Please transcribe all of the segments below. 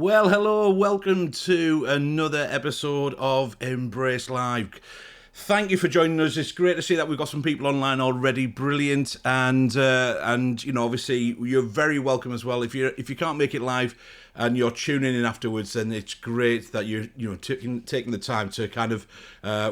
Well, hello, welcome to another episode of Embrace Live. Thank you for joining us. It's great to see that we've got some people online already. Brilliant, and obviously you're very welcome as well. If you can't make it live and you're tuning in afterwards, then it's great that you're taking the time to kind of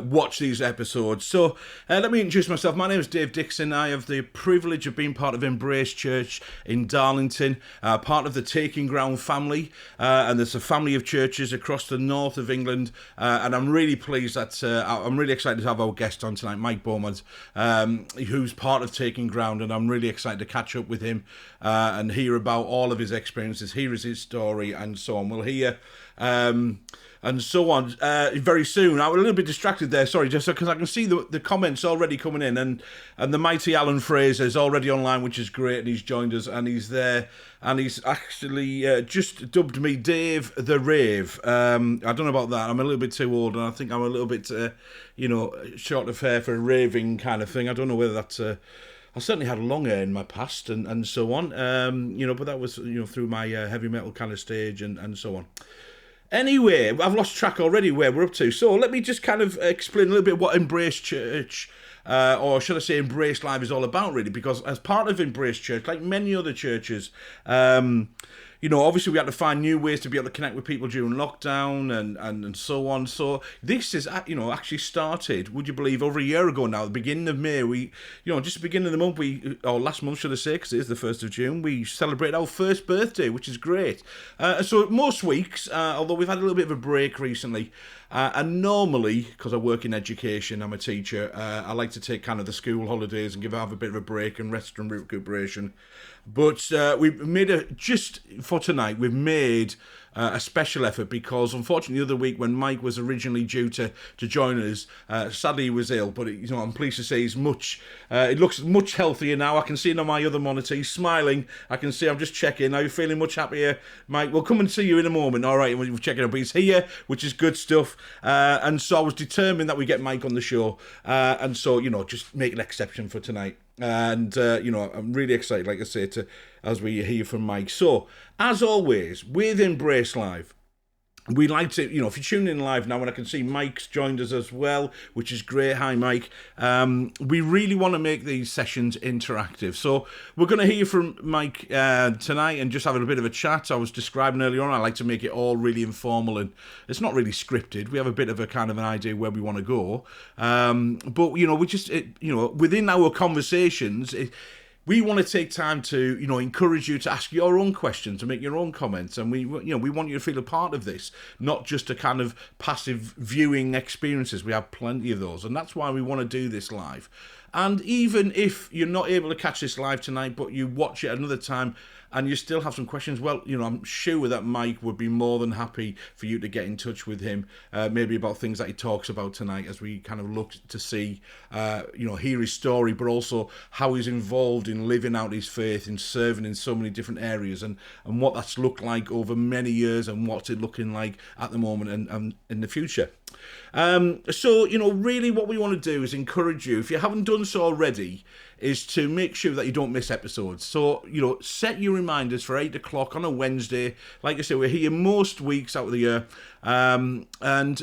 watch these episodes. So let me introduce myself. My name is Dave Dixon. I have the privilege of being part of Embrace Church in Darlington, part of the Taking Ground family, and there's a family of churches across the north of England, and I'm really pleased that I'm really excited to have our guest on tonight, Mike Beaumont, who's part of Taking Ground, and I'm really excited to catch up with him and hear about all of his experiences. Here is his story, and so on. We'll hear and so on very soon. I'm a little bit distracted there, sorry, just because I can see the comments already coming in, and the mighty Alan Fraser is already online, which is great, and he's joined us, and he's there, and he's actually just dubbed me Dave the Rave. I don't know about that. I'm a little bit too old, and I think I'm a little bit, short of hair for a raving kind of thing. I don't know whether that's... I certainly had long hair in my past and so on, but that was, through my heavy metal kind of stage and so on. Anyway, I've lost track already where we're up to. So let me just kind of explain a little bit what Embrace Church, or should I say Embrace Live, is all about, really, because as part of Embrace Church, like many other churches, obviously we had to find new ways to be able to connect with people during lockdown and so on. So this is, actually started, would you believe, over a year ago now, the beginning of May. We, just the beginning of the month, or last month, should I say, because it is the 1st of June, we celebrate our first birthday, which is great. So most weeks, although we've had a little bit of a break recently, and normally, because I work in education, I'm a teacher, I like to take kind of the school holidays and have a bit of a break and rest and recuperation. But we've made just for tonight, we've made a special effort, because unfortunately the other week when Mike was originally due to join us, sadly he was ill, but I'm pleased to say he's it looks much healthier now. I can see it on my other monitor. He's smiling. I can see, I'm just checking. Are you feeling much happier, Mike? We'll come and see you in a moment. All right, we'll check it out. But he's here, which is good stuff. And so I was determined that we get Mike on the show. And so, just make an exception for tonight. And, I'm really excited, like I say, as we hear from Mike. So, as always, with Embrace Live, we like to, if you're tuning in live now, and I can see Mike's joined us as well, which is great. Hi, Mike. We really want to make these sessions interactive. So we're going to hear from Mike tonight and just having a bit of a chat. I was describing earlier on, I like to make it all really informal, and it's not really scripted. We have a bit of a kind of an idea where we want to go. But, we just, within our conversations, we want to take time to, encourage you to ask your own questions, to make your own comments, and we want you to feel a part of this, not just a kind of passive viewing experiences. We have plenty of those, and that's why we want to do this live. And even if you're not able to catch this live tonight, but you watch it another time, and you still have some questions, well, I'm sure that Mike would be more than happy for you to get in touch with him, maybe about things that he talks about tonight, as we kind of look to see, hear his story, but also how he's involved in living out his faith, in serving in so many different areas, and what that's looked like over many years, and what's it looking like at the moment and in the future. So, really what we want to do is encourage you, if you haven't done so already, is to make sure that you don't miss episodes. So, set your reminders for 8 o'clock on a Wednesday. Like I say, we're here most weeks out of the year. And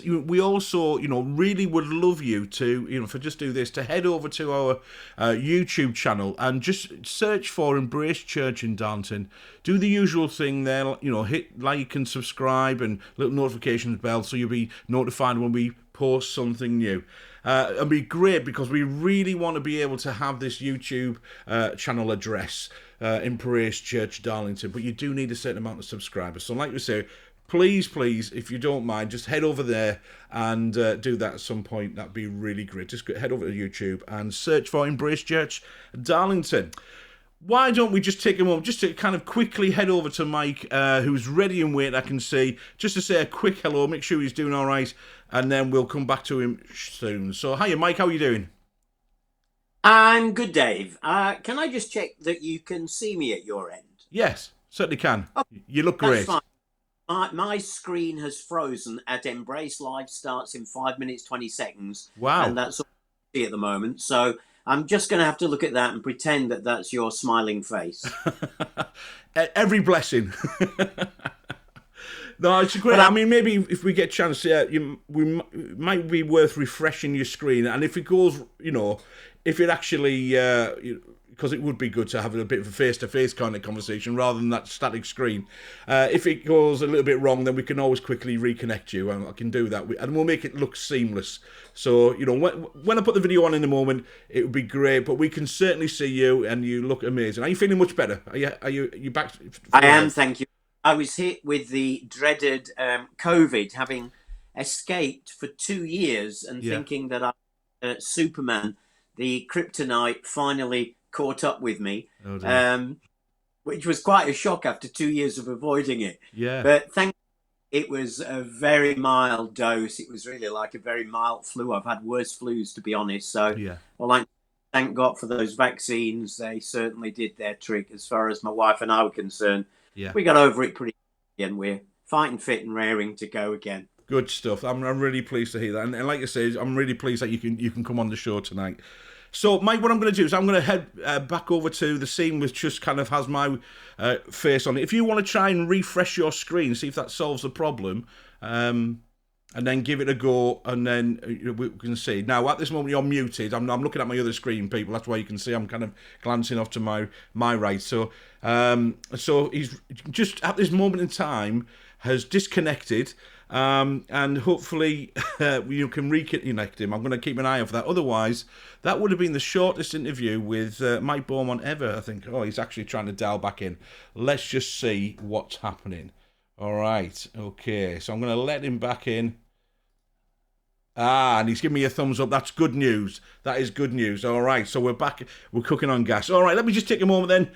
we also, really would love you to, if I just do this, to head over to our YouTube channel and just search for Embrace Church in Darlington. Do the usual thing there, hit like and subscribe and little notifications bell so you'll be notified when we post something new. It'd be great, because we really want to be able to have this YouTube channel address, Embrace Church Darlington, but you do need a certain amount of subscribers. So like we say, please, if you don't mind, just head over there and do that at some point. That'd be really great. Just head over to YouTube and search for Embrace Church Darlington. Why don't we just take a moment just to kind of quickly head over to Mike, who's ready and waiting, I can see, just to say a quick hello, make sure he's doing all right, and then we'll come back to him soon. So, hiya, Mike, how are you doing? I'm good, Dave. Can I just check that you can see me at your end? Yes, certainly can. Oh, you look great. That's fine. My screen has frozen at Embrace Live starts in 5 minutes, 20 seconds. Wow. And that's all I see at the moment. So I'm just going to have to look at that and pretend that that's your smiling face. Every blessing. No, it's great. But I mean, maybe if we get a chance, it might be worth refreshing your screen. And if it goes, if it actually, because it would be good to have a bit of a face-to-face kind of conversation rather than that static screen. If it goes a little bit wrong, then we can always quickly reconnect you, and I can do that. And we'll make it look seamless. So, when I put the video on in a moment, it would be great. But we can certainly see you, and you look amazing. Are you feeling much better? Are you back? I am, thank you. I was hit with the dreaded COVID, having escaped for 2 years and thinking that Superman, the kryptonite, finally caught up with me, which was quite a shock after 2 years of avoiding it. Yeah. But it was a very mild dose. It was really like a very mild flu. I've had worse flus, to be honest. So, thank God for those vaccines. They certainly did their trick as far as my wife and I were concerned. Yeah. We got over it pretty quickly, and we're fighting fit and raring to go again. Good stuff. I'm really pleased to hear that. And like I say, I'm really pleased that you can come on the show tonight. So, Mike, what I'm going to do is I'm going to head back over to the scene which just kind of has my face on it. If you want to try and refresh your screen, see if that solves the problem, and then give it a go, and then we can see. Now, at this moment, you're muted. I'm looking at my other screen, people. That's why you can see I'm kind of glancing off to my right. So he's just at this moment in time has disconnected. And hopefully you can reconnect him. I'm going to keep an eye out for that. Otherwise, that would have been the shortest interview with Mike Beaumont ever, I think. Oh, he's actually trying to dial back in. Let's just see what's happening. All right. Okay. So I'm going to let him back in. And he's giving me a thumbs up. That's good news. That is good news. All right, so we're back. We're cooking on gas. All right, let me just take a moment then.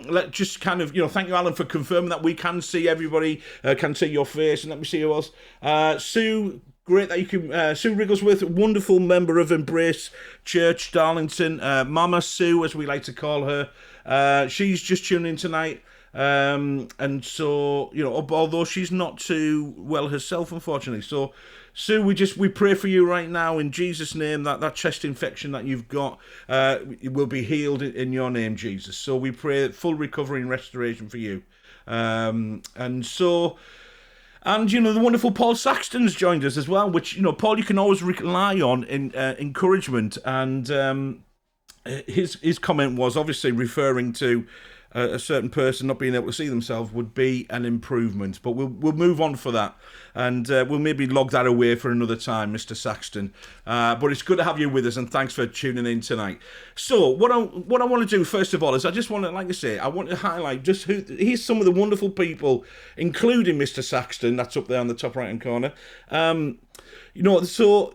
Let's just kind of, thank you, Alan, for confirming that we can see everybody, can see your face. And let me see who else. Sue, great that you can. Sue Wrigglesworth, wonderful member of Embrace Church, Darlington. Mama Sue, as we like to call her. She's just tuning in tonight. And so, although she's not too well herself, unfortunately. So, Sue, we pray for you right now in Jesus' name that chest infection that you've got will be healed in your name, Jesus. So we pray full recovery and restoration for you. And the wonderful Paul Saxton's joined us as well, which, Paul, you can always rely on in encouragement. And his comment was obviously referring to a certain person not being able to see themselves would be an improvement. But we'll move on for that. And we'll maybe log that away for another time, Mr. Saxton. But it's good to have you with us, and thanks for tuning in tonight. So what I want to do, first of all, is I just want to, like I say, I want to highlight just here's some of the wonderful people, including Mr. Saxton, that's up there on the top right-hand corner. So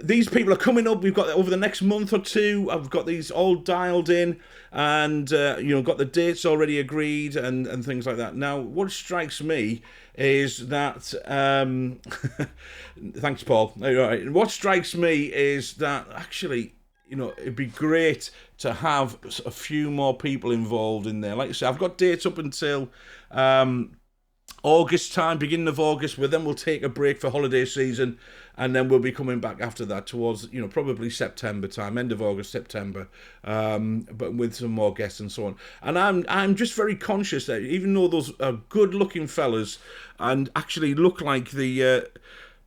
these people are coming up. We've got over the next month or two. I've got these all dialed in, and got the dates already agreed and things like that. Now, what strikes me is that thanks, Paul. All right. What strikes me is that actually, it'd be great to have a few more people involved in there. Like I said, I've got dates up until August time, beginning of August, where then we'll take a break for holiday season, and then we'll be coming back after that towards, probably September time, end of August, September, but with some more guests and so on. And I'm just very conscious that even though those are good-looking fellas and actually look like the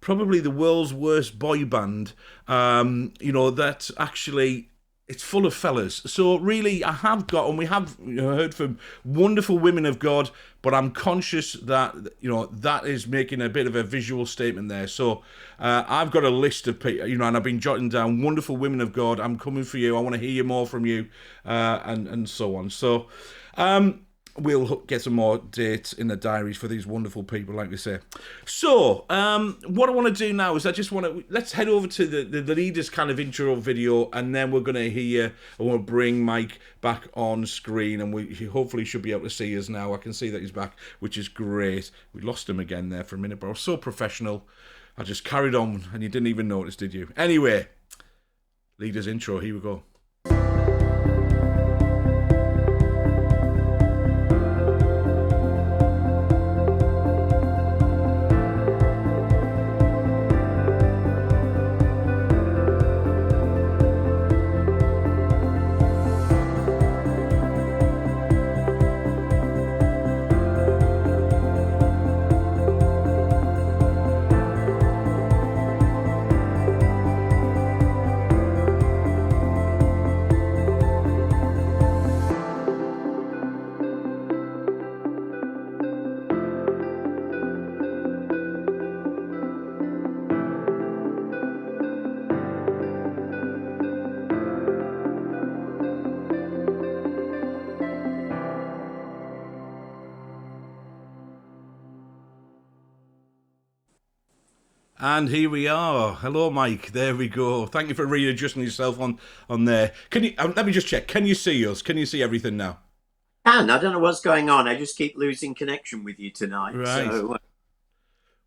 probably the world's worst boy band, that actually it's full of fellas. So really, I have got, and we have heard from wonderful women of God, but I'm conscious that, that is making a bit of a visual statement there. So I've got a list of people, and I've been jotting down wonderful women of God. I'm coming for you. I want to hear more from you, and so on. So we'll get some more dates in the diaries for these wonderful people, like we say. So, what I want to do now is let's head over to the leader's kind of intro video, and then we're going to hear, I want to bring Mike back on screen, and he hopefully should be able to see us now. I can see that he's back, which is great. We lost him again there for a minute, but I was so professional. I just carried on, and you didn't even notice, did you? Anyway, leader's intro, here we go. And here we are. Hello, Mike. There we go. Thank you for readjusting yourself on there. Can you? Let me just check. Can you see us? Can you see everything now? And I don't know what's going on. I just keep losing connection with you tonight. Right. So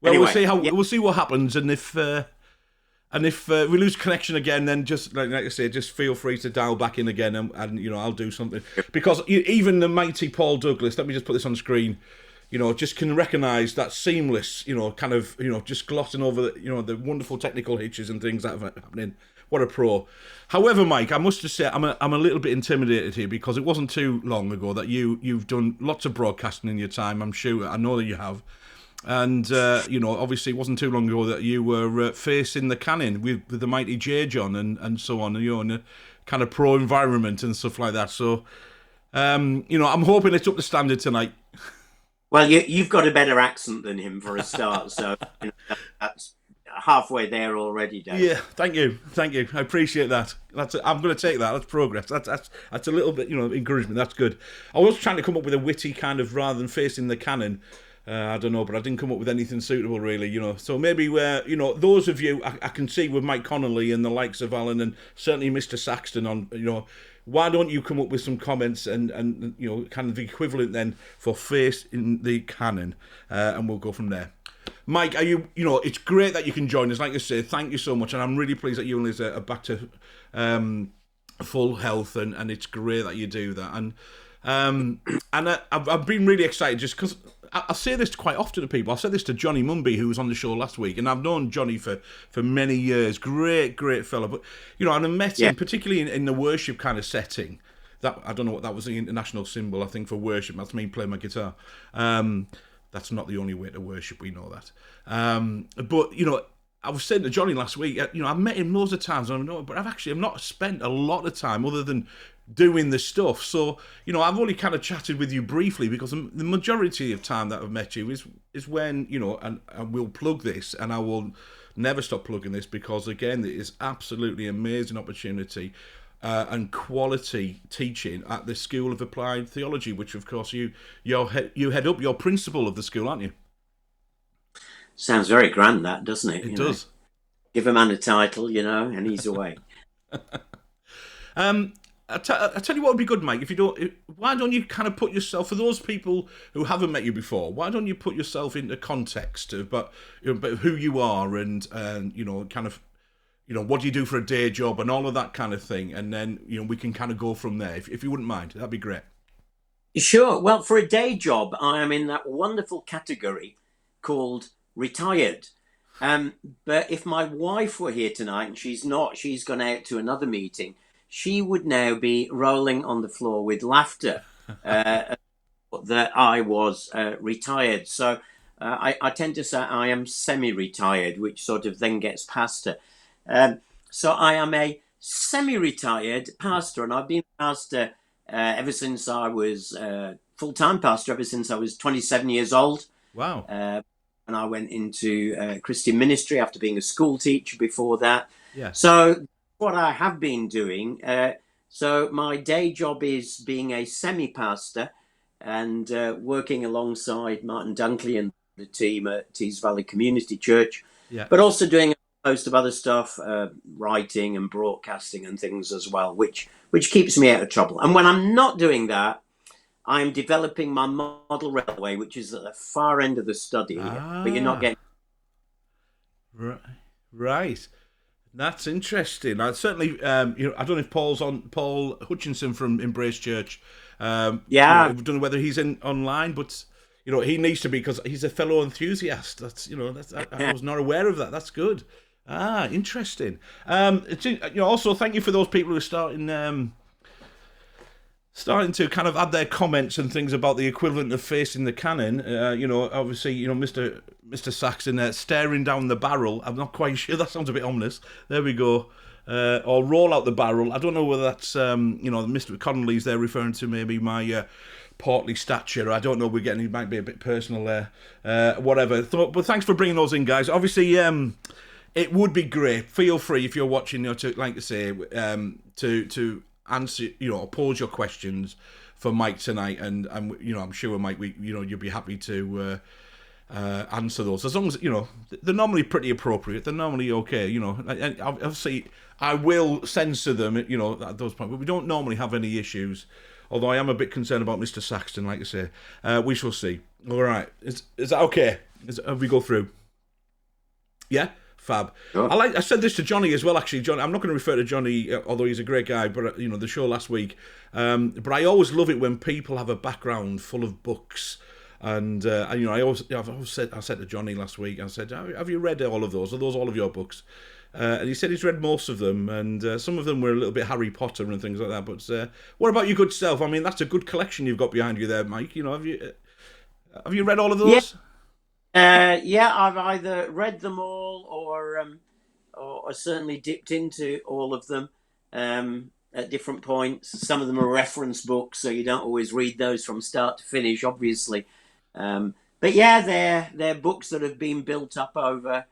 Well, anyway, we'll see what happens, and if we lose connection again, then just like I say, just feel free to dial back in again, and I'll do something, because even the mighty Paul Douglas. Let me just put this on screen. Just can recognise that seamless, kind of, just glossing over the, the wonderful technical hitches and things that are happening. What a pro. However, Mike, I must just say I'm a little bit intimidated here, because it wasn't too long ago that you've done lots of broadcasting in your time. I know that you have. And, obviously it wasn't too long ago that you were facing the cannon with the mighty J. John and so on, in a kind of pro environment and stuff like that. So, I'm hoping it's up to standard tonight. Well, you've got a better accent than him for a start, so that's halfway there already, Dave. Yeah, thank you. I appreciate that. I'm going to take that. That's progress. That's a little bit, encouragement. That's good. I was trying to come up with a witty kind of, rather than facing the cannon. I don't know, but I didn't come up with anything suitable, really, So maybe those of you I can see with Mike Connolly and the likes of Alan and certainly Mr. Saxton on, why don't you come up with some comments and kind of the equivalent then for face in the cannon, and we'll go from there. Mike, are you? It's great that you can join us. Like I say, thank you so much, and I'm really pleased that you and Liz are back to full health, and it's great that you do that. And I've been really excited just because I say this quite often to people. I said this to Johnny Mumby, who was on the show last week, and I've known Johnny for many years. Great fella, but and I met him particularly in the worship kind of setting. That I don't know what that was, the international symbol, I think, for worship. That's me playing my guitar. That's not the only way to worship. We know that. But I was saying to Johnny last week. I've met him loads of times, but I've not spent a lot of time other than doing the stuff. So, I've only kind of chatted with you briefly, because the majority of time that I've met you is when, and we'll plug this, and I will never stop plugging this, because again, it is absolutely amazing opportunity and quality teaching at the School of Applied Theology, which of course you head up. You're principal of the school, aren't you? Sounds very grand, that, doesn't it? It does. Give a man a title, and he's away. I tell you what would be good, Mike. Why don't you kind of put yourself, for those people who haven't met you before, why don't you put yourself into context about who you are and kind of what do you do for a day job and all of that kind of thing, and then we can kind of go from there. If you wouldn't mind, that'd be great. Sure. Well, for a day job, I am in that wonderful category called retired. But if my wife were here tonight, and she's not, she's gone out to another meeting, she would now be rolling on the floor with laughter that I was retired. So I tend to say I am semi-retired, which sort of then gets past her. So I am a semi-retired pastor, and I've been pastor ever since I was full-time pastor, ever since I was 27 years old. Wow. And I went into Christian ministry after being a school teacher before that. Yeah. So what I have been doing, so my day job is being a semi-pastor and working alongside Martin Dunkley and the team at Tees Valley Community Church, but also doing a host of other stuff, writing and broadcasting and things as well, which keeps me out of trouble. And when I'm not doing that, I'm developing my model railway, which is at the far end of the study, but you're not getting... Right. That's interesting. I certainly, I don't know if Paul Hutchinson from Embrace Church. I don't know whether he's online, but he needs to be, because he's a fellow enthusiast. I was not aware of that. That's good. Interesting. Also thank you for those people who are starting to kind of add their comments and things about the equivalent of facing the cannon. Obviously, Mr. Saxon staring down the barrel. I'm not quite sure. That sounds a bit ominous. There we go. Or roll out the barrel. I don't know whether that's, Mr. Connolly's there referring to maybe my portly stature. I don't know. It might be a bit personal there. Whatever. But thanks for bringing those in, guys. Obviously, it would be great. Feel free, if you're watching, to answer, pose your questions for Mike tonight, and I'm sure Mike, you'll be happy to answer those. As long as, they're normally pretty appropriate. They're normally okay, And obviously, I will censor them, at those points. But we don't normally have any issues. Although I am a bit concerned about Mr. Saxton, like I say. We shall see. All right. Is that okay? Have we go through? Yeah? Fab. Sure. I said this to Johnny as well, actually. John, I'm not going to refer to Johnny, although he's a great guy, but, the show last week. But I always love it when people have a background full of books. And I said to Johnny last week, I said, have you read all of those? Are those all of your books? And he said he's read most of them, and some of them were a little bit Harry Potter and things like that. But what about your good self? I mean, that's a good collection you've got behind you there, Mike. Have you read all of those? Yeah, I've either read them all or certainly dipped into all of them at different points. Some of them are reference books, so you don't always read those from start to finish, obviously. But yeah, they're books that have been built up over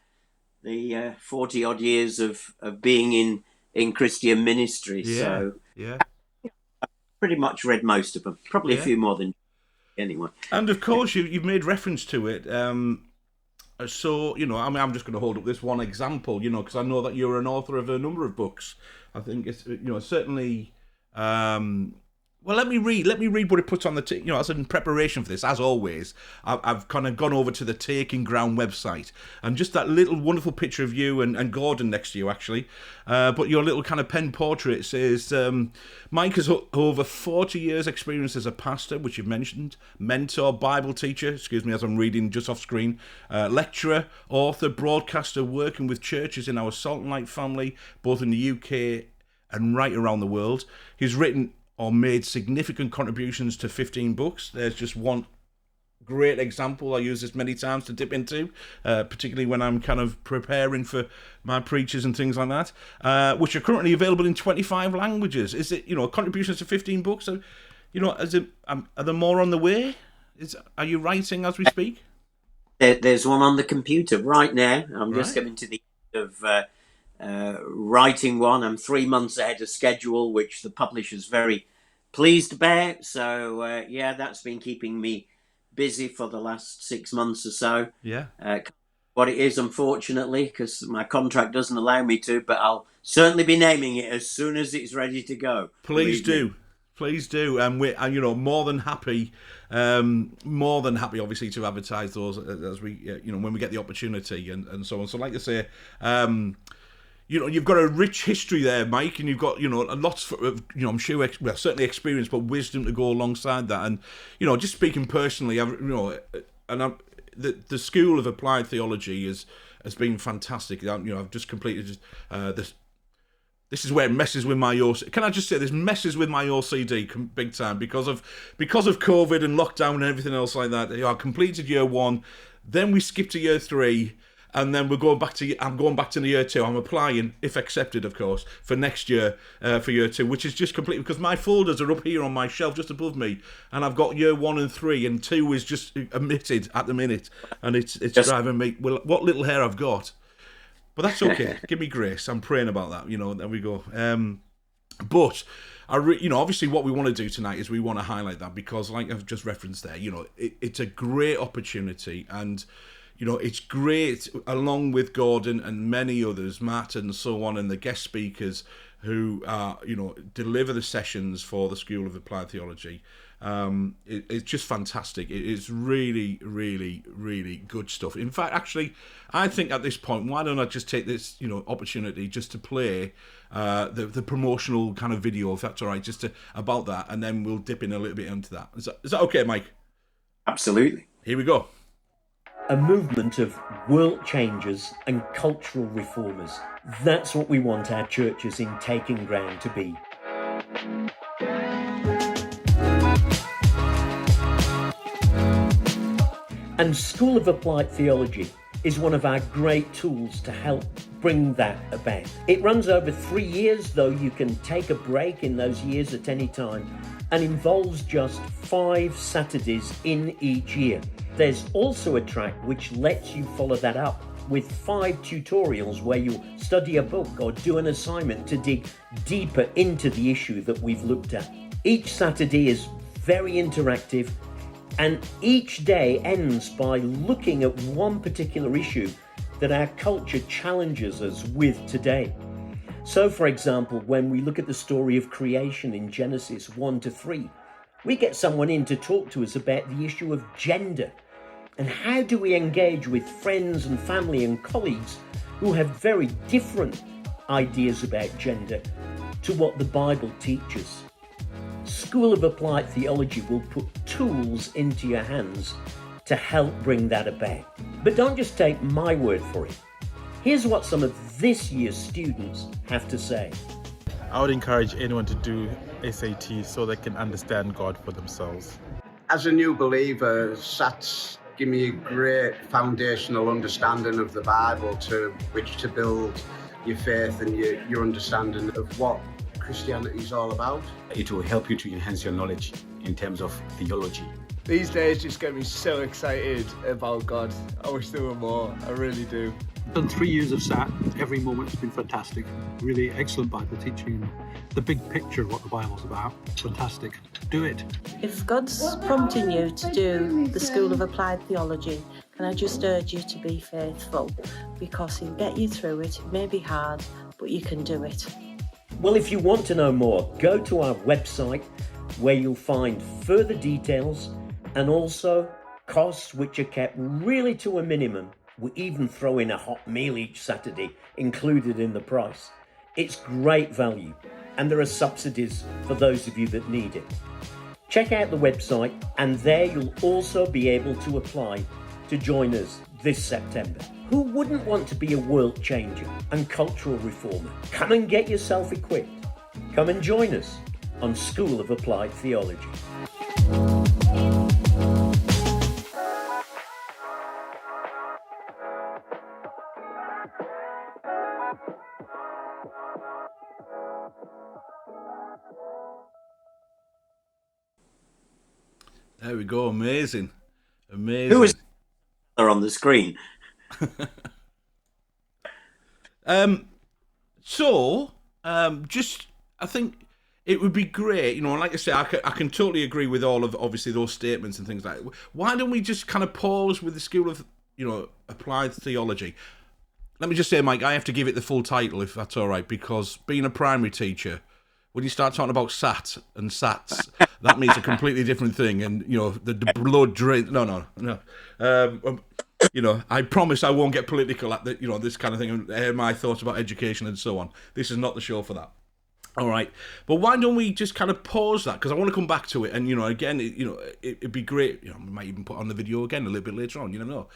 the 40 odd years of being in Christian ministry. Yeah, so yeah, I've pretty much read most of them. Probably a few more than anyway. And of course, you've made reference to it. So I'm just going to hold up this one example, because I know that you're an author of a number of books. I think it's certainly. Well, let me read what it puts on the. As in preparation for this, as always, I've kind of gone over to the Taking Ground website, and just that little wonderful picture of you and Gordon next to you, actually. But your little kind of pen portrait says, Mike has over 40 years' experience as a pastor, which you've mentioned, mentor, Bible teacher. Excuse me, as I'm reading just off screen, lecturer, author, broadcaster, working with churches in our Salt and Light family, both in the UK and right around the world. He's written or made significant contributions to 15 books. There's just one great example I use this many times to dip into, particularly when I'm kind of preparing for my preachers and things like that, which are currently available in 25 languages. Is it, contributions to 15 books? Are there more on the way? Are you writing as we speak? There's one on the computer right now. I'm just coming to the end of writing one. I'm 3 months ahead of schedule, which the publisher's very pleased about. So that's been keeping me busy for the last 6 months or so. What it is, unfortunately, because my contract doesn't allow me to, but I'll certainly be naming it as soon as it's ready to go. Please do. And we're more than happy, obviously, to advertise those as we, when we get the opportunity and so on. So, like I say, you've got a rich history there, Mike, and you've got, lots of, I'm sure, certainly experience, but wisdom to go alongside that. And, just speaking personally, the School of Applied Theology has been fantastic. I've just completed this. This is where it messes with my OCD. Can I just say this messes with my OCD big time because of COVID and lockdown and everything else like that. I completed year 1, then we skipped to year 3. And then I'm going back to the year 2. I'm applying, if accepted, of course, for next year, for year 2, which is just completely because my folders are up here on my shelf just above me, and I've got year 1 and 3, and 2 is just omitted at the minute, and it's driving me. Well, what little hair I've got, but that's okay. Give me grace. I'm praying about that. There we go. But obviously, what we want to do tonight is we want to highlight that because, like I've just referenced there, it's a great opportunity and. It's great, along with Gordon and many others, Matt and so on, and the guest speakers who, deliver the sessions for the School of Applied Theology. It's just fantastic. It is really, really, really good stuff. In fact, actually, I think at this point, why don't I just take this, opportunity just to play the promotional kind of video, if that's all right, about that, and then we'll dip in a little bit into that. Is that okay, Mike? Absolutely. Here we go. A movement of world changers and cultural reformers. That's what we want our churches in Taking Ground to be. And School of Applied Theology is one of our great tools to help bring that about. It runs over 3 years, though you can take a break in those years at any time, and involves just 5 Saturdays in each year. There's also a track which lets you follow that up with 5 tutorials where you study a book or do an assignment to dig deeper into the issue that we've looked at. Each Saturday is very interactive, And each day ends by looking at one particular issue that our culture challenges us with today. So, for example, when we look at the story of creation in Genesis 1 to 3, we get someone in to talk to us about the issue of gender. And how do we engage with friends and family and colleagues who have very different ideas about gender to what the Bible teaches? School of Applied Theology will put tools into your hands to help bring that about. But don't just take my word for it. Here's what some of this year's students have to say. I would encourage anyone to do SAT so they can understand God for themselves. As a new believer, SATs give me a great foundational understanding of the Bible to which to build your faith and your understanding of what Christianity is all about. It will help you to enhance your knowledge in terms of theology. These days just get me so excited about God. I wish there were more, I really do. Done 3 years of SAT. Every moment has been fantastic. Really excellent Bible teaching. The big picture of what the Bible's about. Fantastic. Do it. If God's prompting you to do the School of Applied Theology, can I just urge you to be faithful, because He'll get you through it. It may be hard, but you can do it. Well, if you want to know more, go to our website where you'll find further details and also costs which are kept really to a minimum. We even throw in a hot meal each Saturday included in the price. It's great value, and there are subsidies for those of you that need it. Check out the website, and there you'll also be able to apply to join us this September. Who wouldn't want to be a world changer and cultural reformer? Come and get yourself equipped. Come and join us on School of Applied Theology. There we go. Amazing. Amazing. Who is on the screen? Just I think it would be great, you know, like I say, I can totally agree with all of obviously those statements and things like that. Why don't we just kind of pause with the School of, you know, Applied Theology? Let me just say, Mike, I have to give it the full title if that's all right, because being a primary teacher, when you start talking about SAT and SATs, that means a completely different thing. And, you know, the blood drain. No. You know, I promise I won't get political at the, you know, this kind of thing and air my thoughts about education and so on. This is not the show for that. All right. But why don't we just kind of pause that? Because I want to come back to it. And, you know, again, it'd be great. You know, we might even put on the video again a little bit later on. You never know.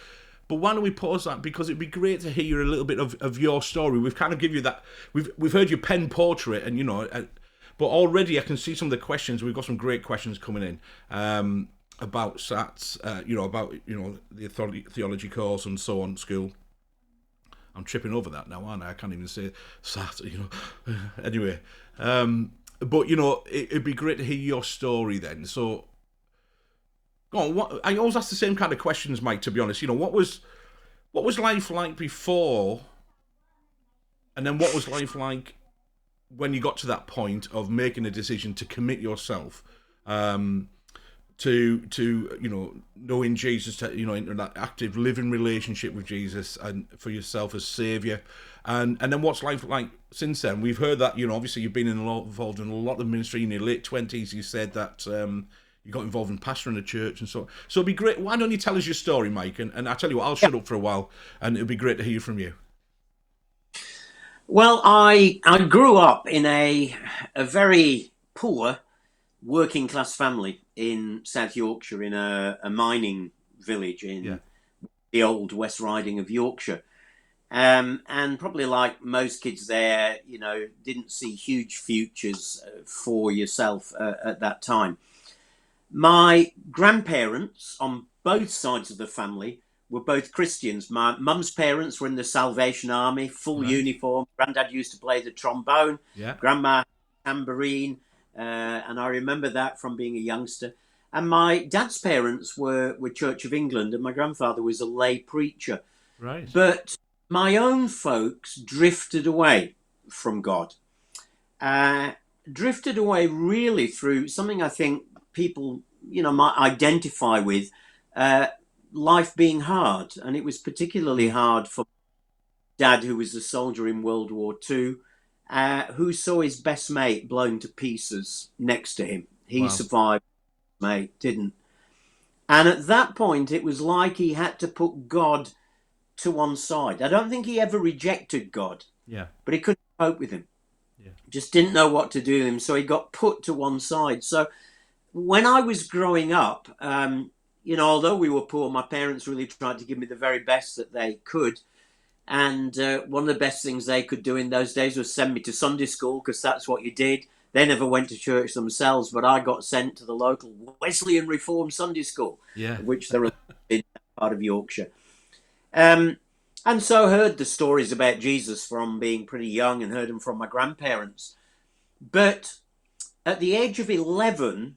But why don't we pause that? Because it'd be great to hear a little bit of your story. We've kind of given you that. We've heard your pen portrait, and, you know, but already I can see some of the questions. We've got some great questions coming in about SATs, about the theology course and so on, school. I'm tripping over that now, aren't I? I can't even say SAT, Anyway, but, you know, it'd be great to hear your story then. So, go on. I always ask the same kind of questions, Mike, to be honest. You know, what was life like before, and then what was life like when you got to that point of making a decision to commit yourself to knowing Jesus, into that active living relationship with Jesus and for yourself as Saviour, and then what's life like since then? We've heard that, you know, obviously you've been involved in a lot of ministry in your late 20s. You said that you got involved in pastoring a church and so on. So it'd be great. Why don't you tell us your story, Mike? And I tell you what, I'll shut up for a while, and it'd be great to hear from you. Well, I grew up in a very poor working class family in South Yorkshire, in a mining village in the old West Riding of Yorkshire. And probably like most kids there, you know, didn't see huge futures for yourself at that time. My grandparents on both sides of the family were both Christians. My mum's parents were in the Salvation Army, full uniform. Granddad used to play the trombone. Yeah. Grandma tambourine. And I remember that from being a youngster. And my dad's parents were Church of England, and my grandfather was a lay preacher. Right. But my own folks drifted away from God. Drifted away really through something I think people might identify with, life being hard. And it was particularly hard for Dad, who was a soldier in World War II, who saw his best mate blown to pieces next to him. He survived, mate didn't. And at that point, it was like he had to put God to one side. I don't think he ever rejected God, but he couldn't cope with him. Just didn't know what to do with him, so he got put to one side. So when I was growing up, although we were poor, my parents really tried to give me the very best that they could. And one of the best things they could do in those days was send me to Sunday school, because that's what you did. They never went to church themselves, but I got sent to the local Wesleyan Reformed Sunday School, which there are in that part of Yorkshire. And so heard the stories about Jesus from being pretty young, and heard them from my grandparents. But at the age of 11,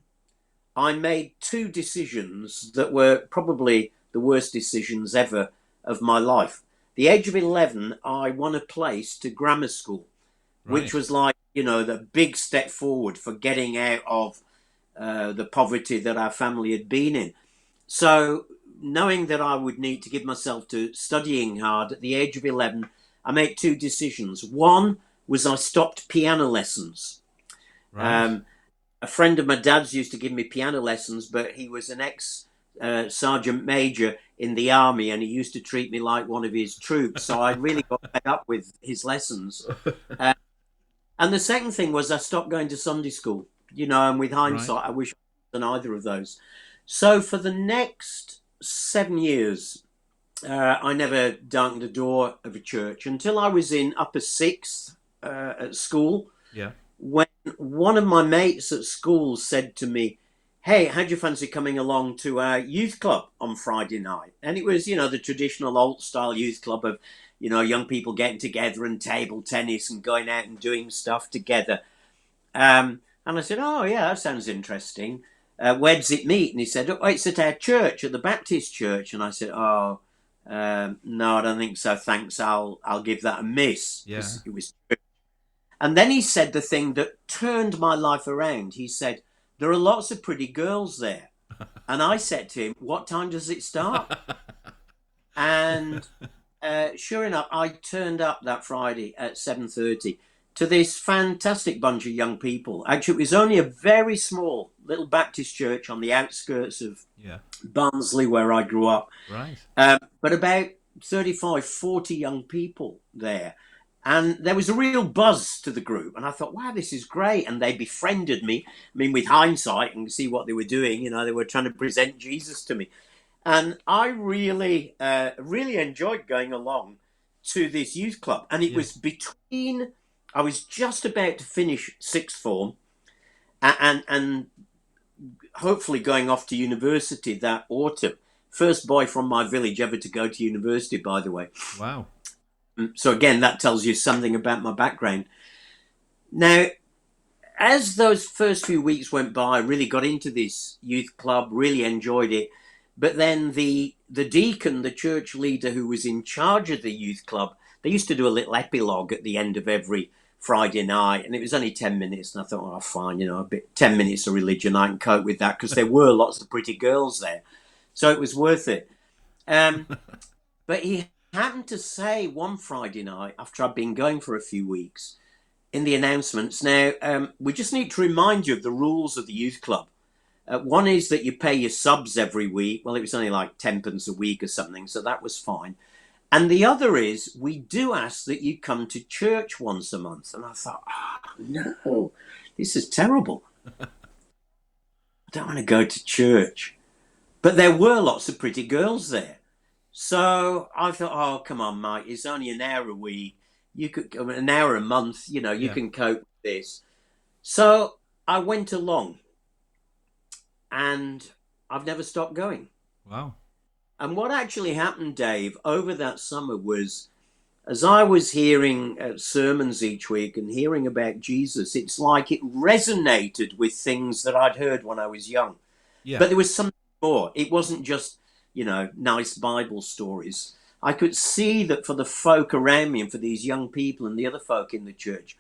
I made two decisions that were probably the worst decisions ever of my life. The age of 11, I won a place to grammar school, which was like, the big step forward for getting out of the poverty that our family had been in. So knowing that I would need to give myself to studying hard at the age of 11, I made two decisions. One was I stopped piano lessons. A friend of my dad's used to give me piano lessons, but he was an ex-sergeant major in the army, and he used to treat me like one of his troops. So I really got fed up with his lessons. And the second thing was I stopped going to Sunday school, and with hindsight, I wish I'd done either of those. So for the next 7 years, I never darkened the door of a church until I was in upper sixth at school. When one of my mates at school said to me, "Hey, how'd you fancy coming along to our youth club on Friday night?" And it was, the traditional old style youth club of, young people getting together and table tennis and going out and doing stuff together. And I said, "Oh, yeah, that sounds interesting. Where does it meet?" And he said, "Oh, it's at our church, at the Baptist church." And I said, "Oh, no, I don't think so. Thanks. I'll give that a miss." It was. And then he said the thing that turned my life around. He said, "There are lots of pretty girls there." And I said to him, "What time does it start?" And sure enough, I turned up that Friday at 7:30 to this fantastic bunch of young people. Actually, it was only a very small little Baptist church on the outskirts of Barnsley, where I grew up. But about 35, 40 young people there. And there was a real buzz to the group. And I thought, wow, this is great. And they befriended me. I mean, with hindsight and see what they were doing, they were trying to present Jesus to me. And I really, really enjoyed going along to this youth club. And it was I was just about to finish sixth form and hopefully going off to university that autumn. First boy from my village ever to go to university, by the way. Wow. So again, that tells you something about my background. Now, as those first few weeks went by, I really got into this youth club, really enjoyed it. But then the deacon, the church leader who was in charge of the youth club, they used to do a little epilogue at the end of every Friday night, and it was only 10 minutes. And I thought, oh, fine, 10 minutes of religion, I can cope with that, because there were lots of pretty girls there. So it was worth it. But he happened to say one Friday night, after I'd been going for a few weeks, in the announcements, "Now, we just need to remind you of the rules of the youth club. One is that you pay your subs every week." Well, it was only like 10 pence a week or something, so that was fine. "And the other is, we do ask that you come to church once a month." And I thought, oh, no, this is terrible. I don't want to go to church. But there were lots of pretty girls there. So I thought, oh, come on, mate, it's only an hour a week. An hour a month, you can cope with this. So I went along, and I've never stopped going. Wow. And what actually happened, Dave, over that summer was, as I was hearing sermons each week and hearing about Jesus, it's like it resonated with things that I'd heard when I was young. But there was something more. It wasn't just, nice Bible stories. I could see that for the folk around me and for these young people and the other folk in the church,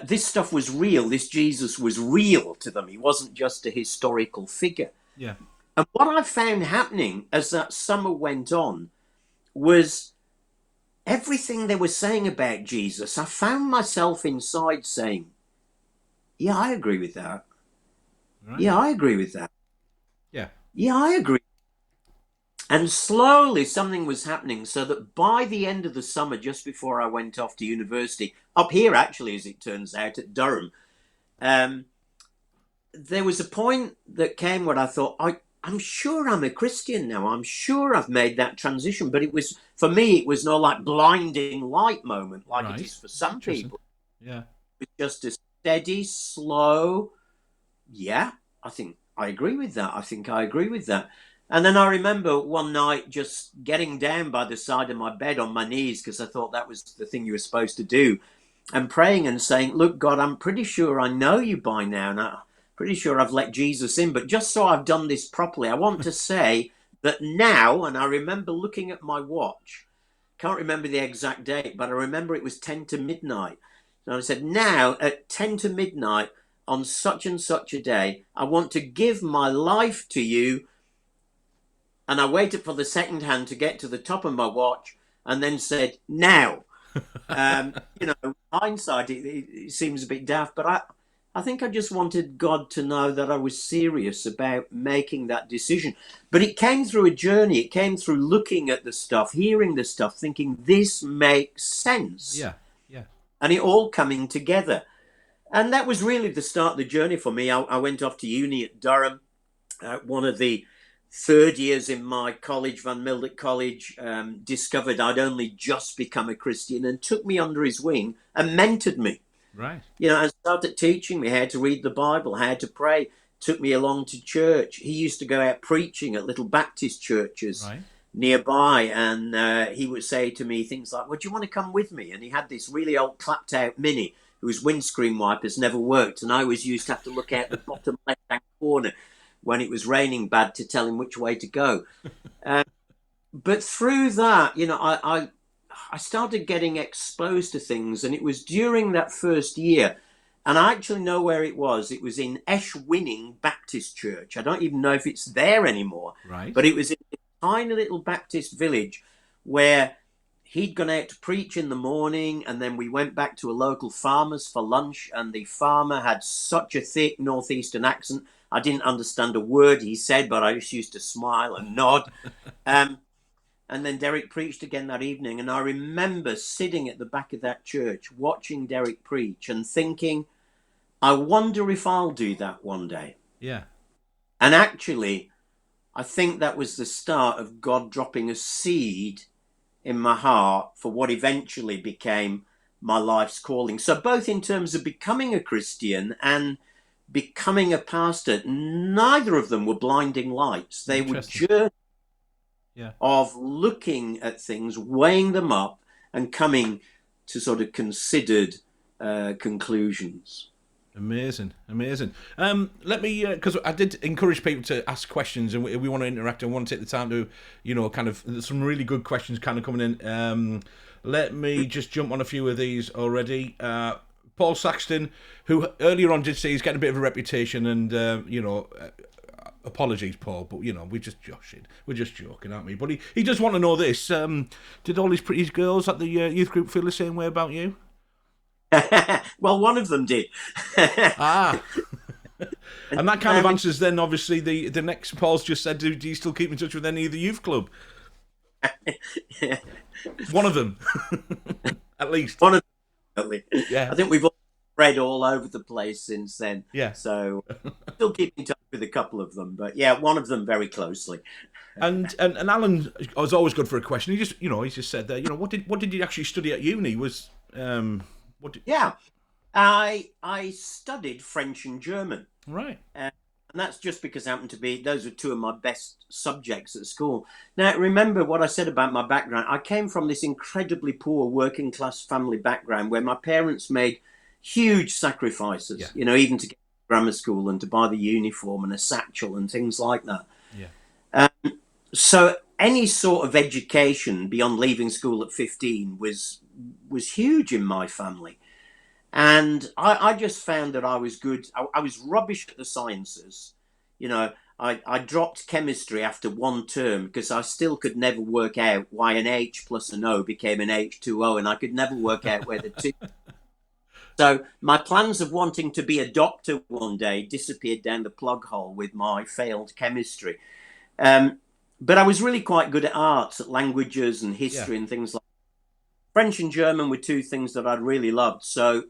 this stuff was real. This Jesus was real to them. He wasn't just a historical figure. Yeah. And what I found happening as that summer went on was everything they were saying about Jesus, I found myself inside saying, yeah, I agree with that. Right. Yeah, I agree with that. Yeah. Yeah, I agree. And slowly something was happening so that by the end of the summer, just before I went off to university, up here actually, as it turns out, at Durham, there was a point that came where I thought, I'm sure I'm a Christian now. I'm sure I've made that transition. But it was, for me, it was no like blinding light moment like it is for some people. Yeah. It was just a steady, slow, yeah, I think I agree with that. I think I agree with that. And then I remember one night just getting down by the side of my bed on my knees, because I thought that was the thing you were supposed to do, and praying and saying, look, God, I'm pretty sure I know you by now, and I'm pretty sure I've let Jesus in, but just so I've done this properly, I want to say that now, and I remember looking at my watch, can't remember the exact date, but I remember it was 10 to midnight. And I said, now at 10 to midnight on such and such a day, I want to give my life to you. And I waited for the second hand to get to the top of my watch and then said, now. Hindsight, it seems a bit daft, but I think I just wanted God to know that I was serious about making that decision. But it came through a journey. It came through looking at the stuff, hearing the stuff, thinking this makes sense. Yeah, yeah. And it all coming together. And that was really the start of the journey for me. I went off to uni at Durham, one of the third years in my college, Van Mildert College, discovered I'd only just become a Christian and took me under his wing and mentored me. Right. And started teaching me how to read the Bible, how to pray, took me along to church. He used to go out preaching at little Baptist churches nearby, and he would say to me things like, well, do you want to come with me? And he had this really old clapped out Mini whose windscreen wipers never worked, and I always used to have to look out the bottom left-hand corner when it was raining bad to tell him which way to go. But through that, I started getting exposed to things, and it was during that first year, and I actually know where it was. It was in Eschwinning Baptist Church. I don't even know if it's there anymore, but it was in a tiny little Baptist village where he'd gone out to preach in the morning, and then we went back to a local farmer's for lunch, and the farmer had such a thick northeastern accent, I didn't understand a word he said, but I just used to smile and nod. And then Derek preached again that evening, and I remember sitting at the back of that church watching Derek preach and thinking, I wonder if I'll do that one day. Yeah. And actually, I think that was the start of God dropping a seed in my heart for what eventually became my life's calling. So both in terms of becoming a Christian and becoming a pastor, neither of them were blinding lights. They were journeys of looking at things, weighing them up, and coming to sort of considered conclusions. Amazing. Let me, because I did encourage people to ask questions, and we want to interact and want to take the time to, kind of, there's some really good questions kind of coming in. Let me just jump on a few of these already. Paul Saxton, who earlier on did say he's getting a bit of a reputation, and apologies, Paul, but we're just joshing. We're just joking, aren't we? But he does want to know this. Did all these pretty girls at the youth group feel the same way about you? Well, one of them did. And that kind of answers then, obviously, the next Paul's just said, do you still keep in touch with any of the youth club? One of them. At least. One of them. Yeah. I think we've all spread all over the place since then. Yeah. So still keep in touch with a couple of them. But yeah, one of them very closely. And Alan was always good for a question. He just said that, what did you actually study at uni? Yeah, I studied French and German. Right. And that's just because those were two of my best subjects at school. Now, remember what I said about my background. I came from this incredibly poor working class family background where my parents made huge sacrifices, even to get to grammar school and to buy the uniform and a satchel and things like that. Yeah. So any sort of education beyond leaving school at 15 was huge in my family. And I just found that I was good. I was rubbish at the sciences. I I dropped chemistry after one term because I still could never work out why an H plus an O became an H2O, and I could never work out where the two. So my plans of wanting to be a doctor one day disappeared down the plug hole with my failed chemistry. But I was really quite good at arts, at languages and history and things like that. French and German were two things that I'd really loved. So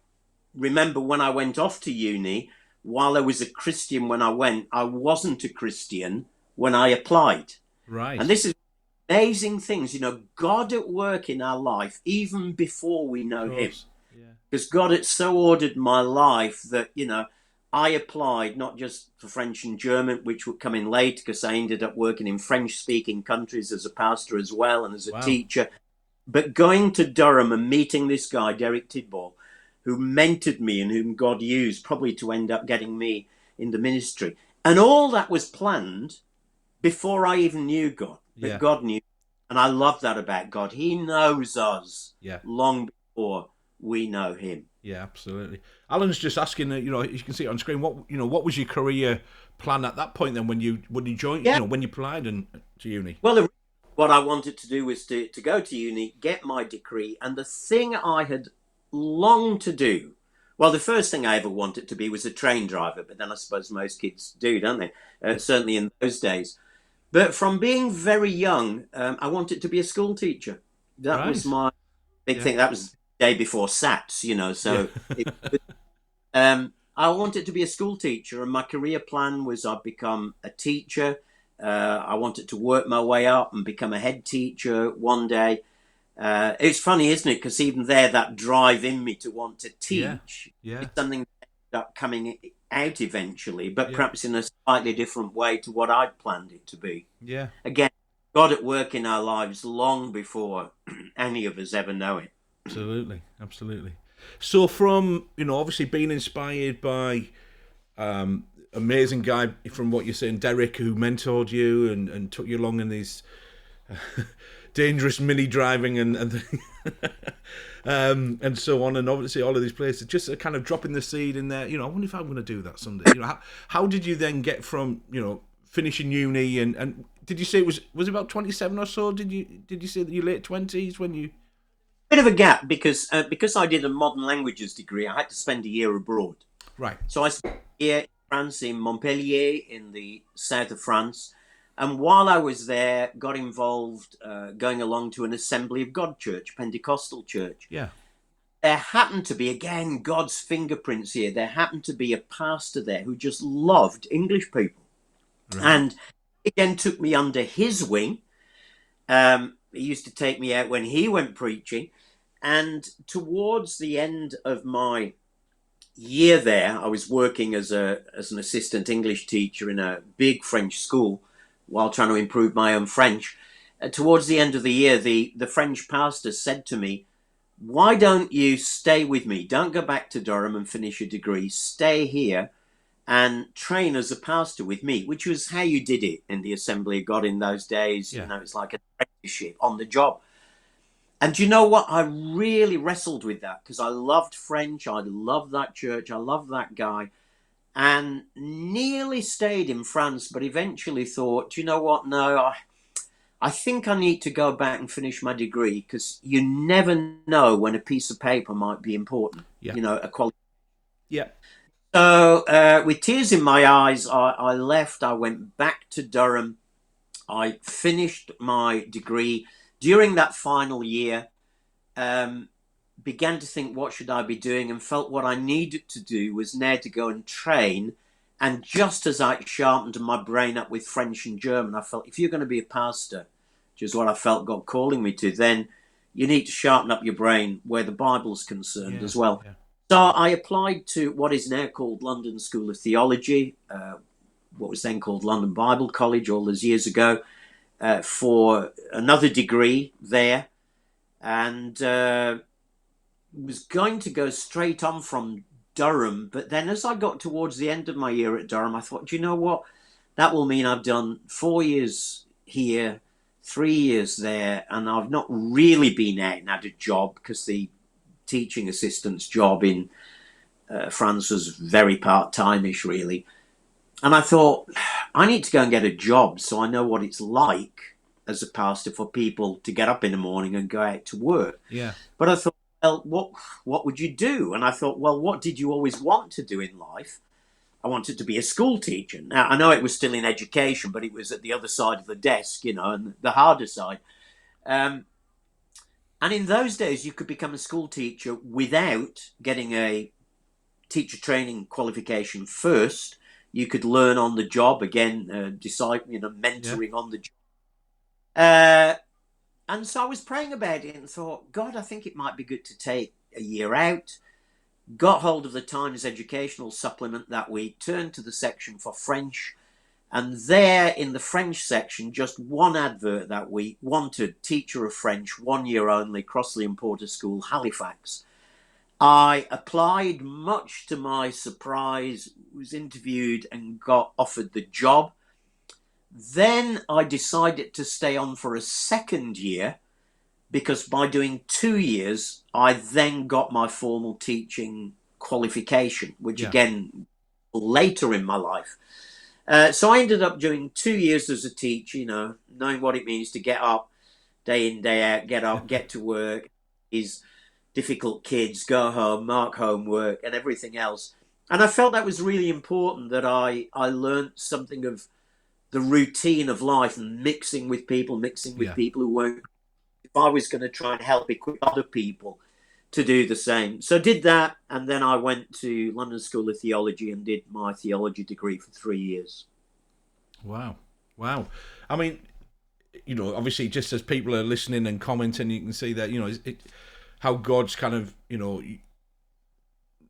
remember when I went off to uni, while I was a Christian when I went, I wasn't a Christian when I applied. Right. And this is amazing things, God at work in our life, even before we know him. Because God had so ordered my life that, I applied not just for French and German, which would come in late because I ended up working in French-speaking countries as a pastor as well and as a teacher. But going to Durham and meeting this guy, Derek Tidball, who mentored me and whom God used probably to end up getting me in the ministry. And all that was planned before I even knew God. But God knew. And I love that about God. He knows us long before we know him. Yeah, absolutely. Alan's just asking, you can see it on screen. What was your career plan at that point then when you joined, when you applied to uni? Well, what I wanted to do was to go to uni, get my degree, and the thing I had longed to do. Well, the first thing I ever wanted to be was a train driver, but then I suppose most kids do, don't they? Certainly in those days. But from being very young, I wanted to be a school teacher. That was my big thing. That was day before SATs, so I wanted to be a school teacher, and my career plan was I'd become a teacher. I wanted to work my way up and become a head teacher one day. It's funny, isn't it? Because even there, that drive in me to want to teach is something that ended up coming out eventually, but perhaps in a slightly different way to what I'd planned it to be. Yeah. Again, God at work in our lives long before any of us ever know it. Absolutely, absolutely. So from, obviously being inspired by amazing guy from what you're saying, Derek, who mentored you and took you along in these dangerous mini driving and and so on, and obviously all of these places, just a kind of dropping the seed in there. I wonder if I'm going to do that someday. How did you then get from finishing uni and did you say it was about 27 or so? Did you say that your late 20s when you? Bit of a gap because I did a modern languages degree. I had to spend a year abroad. Right. So I spent a year in France, in Montpellier, in the south of France. And while I was there, got involved going along to an Assembly of God church, Pentecostal church. Yeah. There happened to be, again, God's fingerprints here. There happened to be a pastor there who just loved English people. Right. And again, took me under his wing. He used to take me out when he went preaching. And towards the end of my year there, I was working as an assistant English teacher in a big French school while trying to improve my own French. Towards the end of the year, the French pastor said to me, "Why don't you stay with me? Don't go back to Durham and finish your degree. Stay here and train as a pastor with me," which was how you did it in the Assembly of God in those days. Yeah. It's like an apprenticeship on the job. And you know what? I really wrestled with that because I loved French. I loved that church. I loved that guy. And nearly stayed in France, but eventually thought, you know what? No, I think I need to go back and finish my degree because you never know when a piece of paper might be important. Yeah. A quality. Yeah. So with tears in my eyes, I left. I went back to Durham. I finished my degree. During that final year, began to think, what should I be doing? And felt what I needed to do was now to go and train. And just as I sharpened my brain up with French and German, I felt if you're going to be a pastor, which is what I felt God calling me to, then you need to sharpen up your brain where the Bible's concerned as well. Yeah. So I applied to what is now called London School of Theology, what was then called London Bible College all those years ago, for another degree there, and was going to go straight on from Durham. But then as I got towards the end of my year at Durham, I thought, do you know what? That will mean I've done 4 years here, 3 years there, and I've not really been out and had a job because the teaching assistant's job in France was very part-time-ish, really. And I thought, I need to go and get a job so I know what it's like as a pastor for people to get up in the morning and go out to work. Yeah. But I thought, well, what would you do? And I thought, well, what did you always want to do in life? I wanted to be a school teacher. Now, I know it was still in education, but it was at the other side of the desk, you know, and the harder side. And in those days, you could become a school teacher without getting a teacher training qualification first. You could learn on the job, again, decide, you know, mentoring on the job. And so I was praying about it and thought, God, I think it might be good to take a year out. Got hold of the Times educational supplement that week, turned to the section for French, and there in the French section, just one advert that week, wanted teacher of French, 1 year only, Crossley and Porter School, Halifax. I applied, much to my surprise, was interviewed and got offered the job. Then I decided to stay on for a second year, because by doing 2 years, I then got my formal teaching qualification, which again, later in my life. So I ended up doing 2 years as a teacher, you know, knowing what it means to get up day in, day out, get up, get to work, is difficult kids, go home, mark homework and everything else. And I felt that was really important, that I learned something of the routine of life and mixing with people who weren't. If I was going to try and help equip other people to do the same. So I did that, and then I went to London School of Theology and did my theology degree for 3 years. Wow. I mean, you know, obviously, just as people are listening and commenting, you can see that, you know, how God's kind of, you know,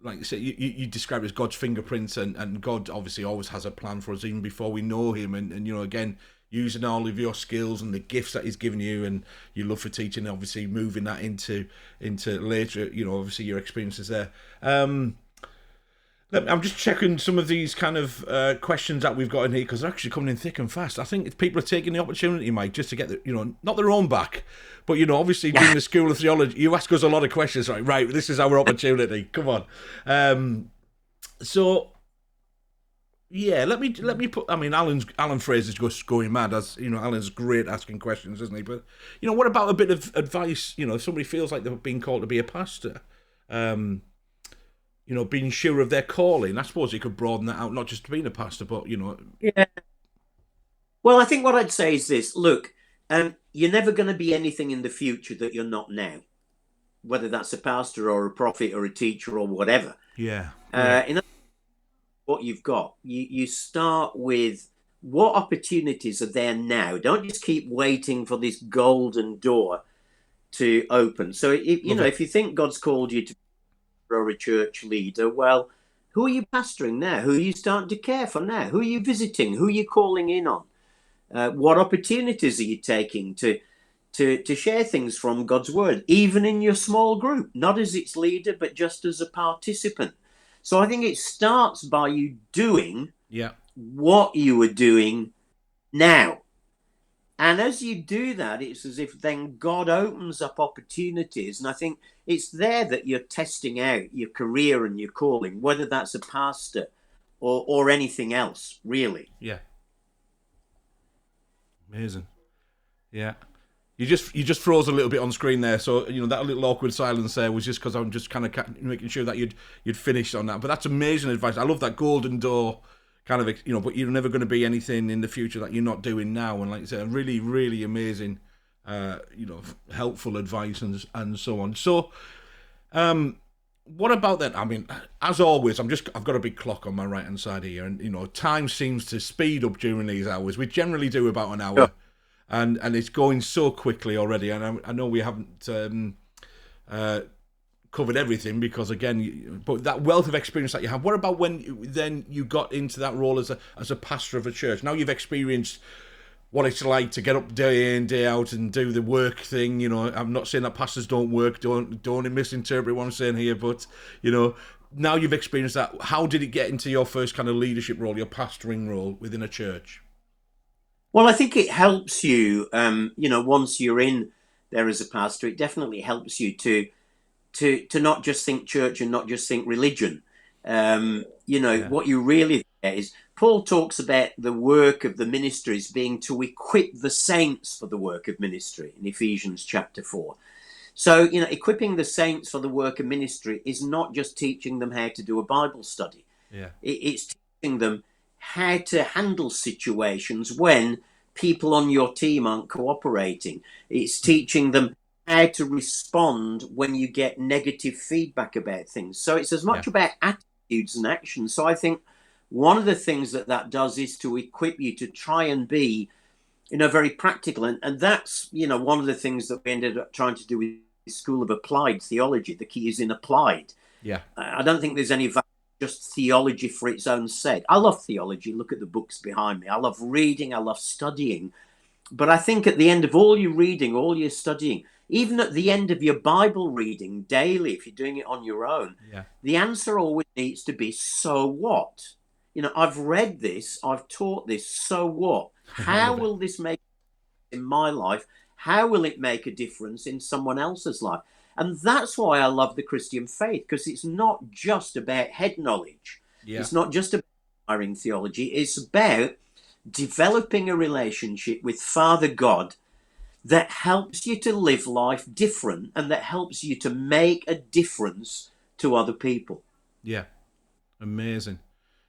like you say, you describe it as God's fingerprints, and God obviously always has a plan for us even before we know him. And you know, again, using all of your skills and the gifts that he's given you and your love for teaching, obviously moving that into later, you know, obviously your experiences there. I'm just checking some of these kind of questions that we've got in here, because they're actually coming in thick and fast. I think people are taking the opportunity, Mike, just to get you know, not their own back, but, you know, obviously doing the School of Theology, you ask us a lot of questions, right, this is our opportunity. Come on. So yeah, let me put. I mean, Alan Fraser's just going mad, as you know. Alan's great asking questions, isn't he? But, you know, what about a bit of advice? You know, if somebody feels like they're being called to be a pastor, you know, being sure of their calling. I suppose you could broaden that out, not just to being a pastor, but, you know. Yeah. Well, I think what I'd say is this: look, you're never going to be anything in the future that you're not now, whether that's a pastor or a prophet or a teacher or whatever. Yeah. In what you've got, you start with what opportunities are there now. Don't just keep waiting for this golden door to open. So if you think God's called you to be a church leader, well, who are you pastoring now? Who are you starting to care for now? Who are you visiting? Who are you calling in on? What opportunities are you taking to share things from God's word, even in your small group, not as its leader, but just as a participant? So I think it starts by you doing what you were doing now. And as you do that, it's as if then God opens up opportunities. And I think it's there that you're testing out your career and your calling, whether that's a pastor or anything else, really. Yeah. Amazing. Yeah. You just froze a little bit on screen there, so, you know, that little awkward silence there was just because I'm just kind of making sure that you'd finished on that. But that's amazing advice. I love that golden door kind of, you know, but you're never going to be anything in the future that you're not doing now. And like I said, really, really amazing, you know, helpful advice and so on. So, what about that? I mean, as always, I've got a big clock on my right hand side here, and, you know, time seems to speed up during these hours. We generally do about an hour. Yeah. And it's going so quickly already, and I know we haven't covered everything because, again, but that wealth of experience that you have. What about when you got into that role as a pastor of a church? Now you've experienced what it's like to get up day in, day out and do the work thing. You know, I'm not saying that pastors don't work. Don't misinterpret what I'm saying here, but, you know, now you've experienced that. How did it get into your first kind of leadership role, your pastoring role within a church? Well, I think it helps you, you know, once you're in there as a pastor, it definitely helps you to not just think church and not just think religion. You know, what you really is Paul talks about the work of the ministries being to equip the saints for the work of ministry in Ephesians chapter 4. So, equipping the saints for the work of ministry is not just teaching them how to do a Bible study. Yeah. It's teaching them how to handle situations when people on your team aren't cooperating. It's teaching them how to respond when you get negative feedback about things. So it's as much about attitudes and actions. So I think one of the things that does is to equip you to try and be, very practical. And that's, one of the things that we ended up trying to do with the School of Applied Theology. The key is in applied. Yeah. I don't think there's any value just theology for its own sake. I love theology. Look at the books behind me. I love reading. I love studying. But I think at the end of all your reading, all your studying, even at the end of your Bible reading daily, if you're doing it on your own, the answer always needs to be, so what? I've read this, I've taught this, so what? How will this make in my life? How will it make a difference in someone else's life? And that's why I love the Christian faith, because it's not just about head knowledge. It's not just about acquiring theology. It's about developing a relationship with Father God that helps you to live life different and that helps you to make a difference to other people. Yeah. Amazing.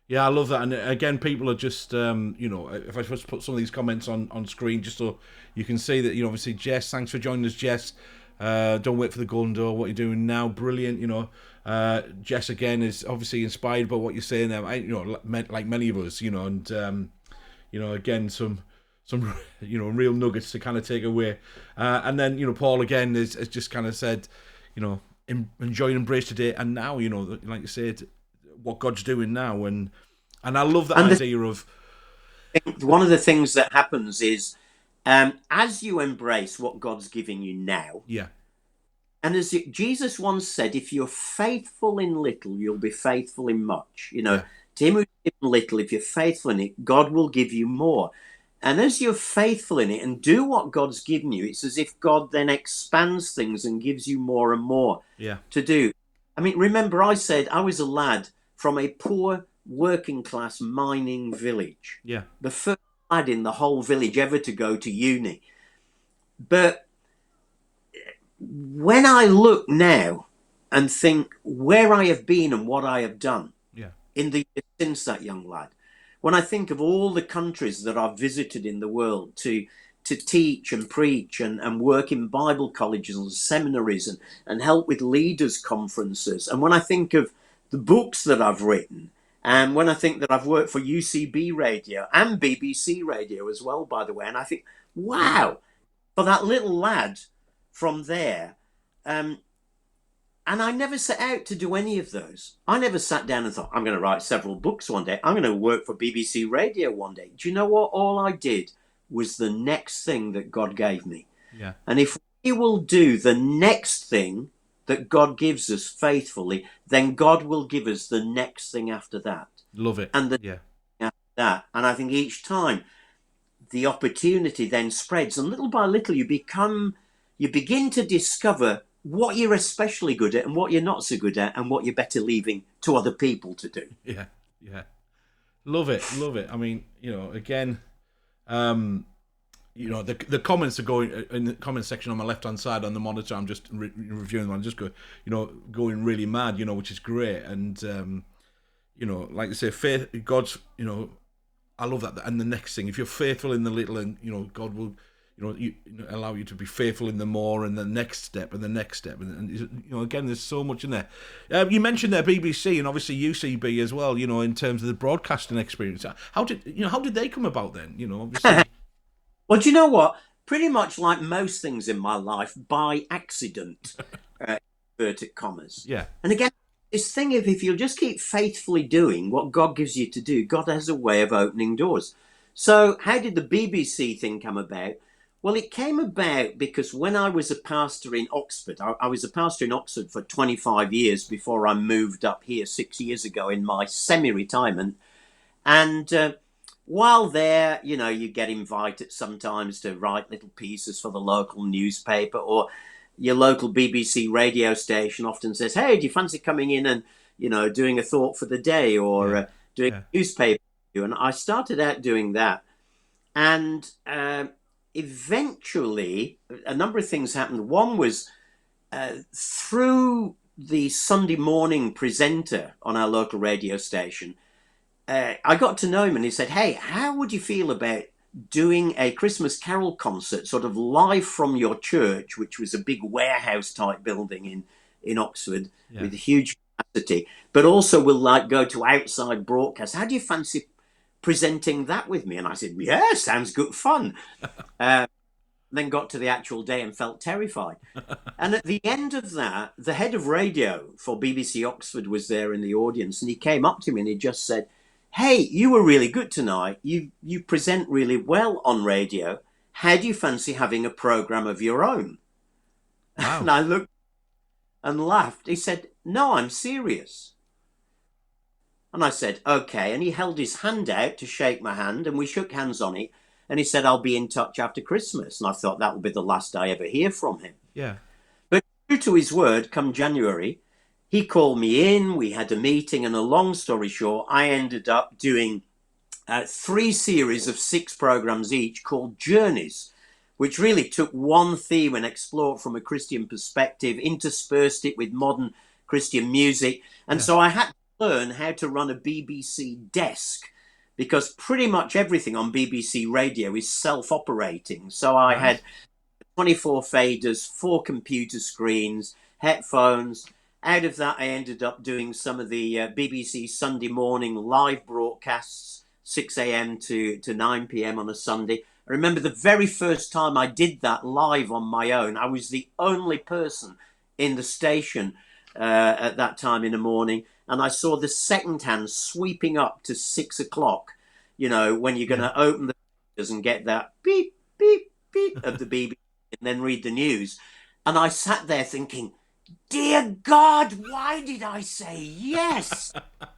Yeah, I love that. And again, people are just, if I just put some of these comments on screen just so you can see that, obviously, Jess, thanks for joining us, Jess. Don't wait for the golden door. What you're doing now, brilliant. Jess again is obviously inspired by what you're saying there. Like many of us, and again some real nuggets to kind of take away. And then Paul again has just kind of said, enjoy and embrace today and now. Like you said, what God's doing now, and I love that idea of. One of the things that happens is, as you embrace what God's giving you now, and as Jesus once said, if you're faithful in little, you'll be faithful in much. To him who's given little, if you're faithful in it, God will give you more. And as you're faithful in it and do what God's given you, it's as if God then expands things and gives you more and more to do. I mean, remember I said I was a lad from a poor working class mining village. Yeah. The first lad in the whole village ever to go to uni. But when I look now and think where I have been and what I have done in the years since that young lad, when I think of all the countries that I've visited in the world to teach and preach and work in Bible colleges and seminaries and help with leaders' conferences, and when I think of the books that I've written, and when I think that I've worked for UCB Radio and BBC Radio as well, by the way, and I think, wow, for that little lad from there, and I never set out to do any of those. I never sat down and thought, I'm going to write several books one day. I'm going to work for BBC Radio one day. Do you know what? All I did was the next thing that God gave me. Yeah. And if we will do the next thing that God gives us faithfully, then God will give us the next thing after that. Love it. And after that. And I think each time the opportunity then spreads, and little by little you begin to discover what you're especially good at and what you're not so good at and what you're better leaving to other people to do. Yeah. Love it. I mean, again, the comments are going in the comment section on my left hand side on the monitor. I'm just reviewing them. I'm just going really mad, which is great. And like I say, faith, God's, I love that. And the next thing, if you're faithful in the little, and God will, allow you to be faithful in the more, and the next step, and the next step, and again, there's so much in there. You mentioned there BBC and obviously UCB as well. In terms of the broadcasting experience, how did they come about then? Obviously. Well, do you know what? Pretty much like most things in my life, by accident, inverted commas. Yeah. And again, this thing of if you'll just keep faithfully doing what God gives you to do, God has a way of opening doors. So how did the BBC thing come about? Well, it came about because when I was a pastor in Oxford, I was a pastor in Oxford for 25 years before I moved up here 6 years ago in my semi-retirement. And while there, you get invited sometimes to write little pieces for the local newspaper, or your local BBC radio station often says, hey, do you fancy coming in and, doing a thought for the day, or doing a newspaper And I started out doing that. And eventually, a number of things happened. One was through the Sunday morning presenter on our local radio station, I got to know him, and he said, "Hey, how would you feel about doing a Christmas carol concert sort of live from your church," which was a big warehouse type building in Oxford with a huge capacity, but also will like go to outside broadcast. How do you fancy presenting that with me? And I said, "Yeah, sounds good fun." Then got to the actual day and felt terrified. And at the end of that, the head of radio for BBC Oxford was there in the audience, and he came up to me and he just said, "Hey, you were really good tonight. You present really well on radio. How do you fancy having a program of your own?" Wow. And I looked and laughed. He said, "No, I'm serious." And I said, "Okay." And he held his hand out to shake my hand, and we shook hands on it. And he said, "I'll be in touch after Christmas." And I thought that would be the last I ever hear from him. Yeah. But true to his word, come January, he called me in, we had a meeting, and a long story short, I ended up doing 3 series of 6 programs each called Journeys, which really took one theme and explored from a Christian perspective, interspersed it with modern Christian music. And so I had to learn how to run a BBC desk, because pretty much everything on BBC Radio is self-operating. So I had 24 faders, 4 computer screens, headphones. Out of that, I ended up doing some of the BBC Sunday morning live broadcasts, 6 a.m. to 9 p.m. on a Sunday. I remember the very first time I did that live on my own, I was the only person in the station at that time in the morning. And I saw the second hand sweeping up to 6 o'clock, you know, when you're going to open the pages and get that beep, beep, beep of the BBC and then read the news. And I sat there thinking, dear God, why did I say yes?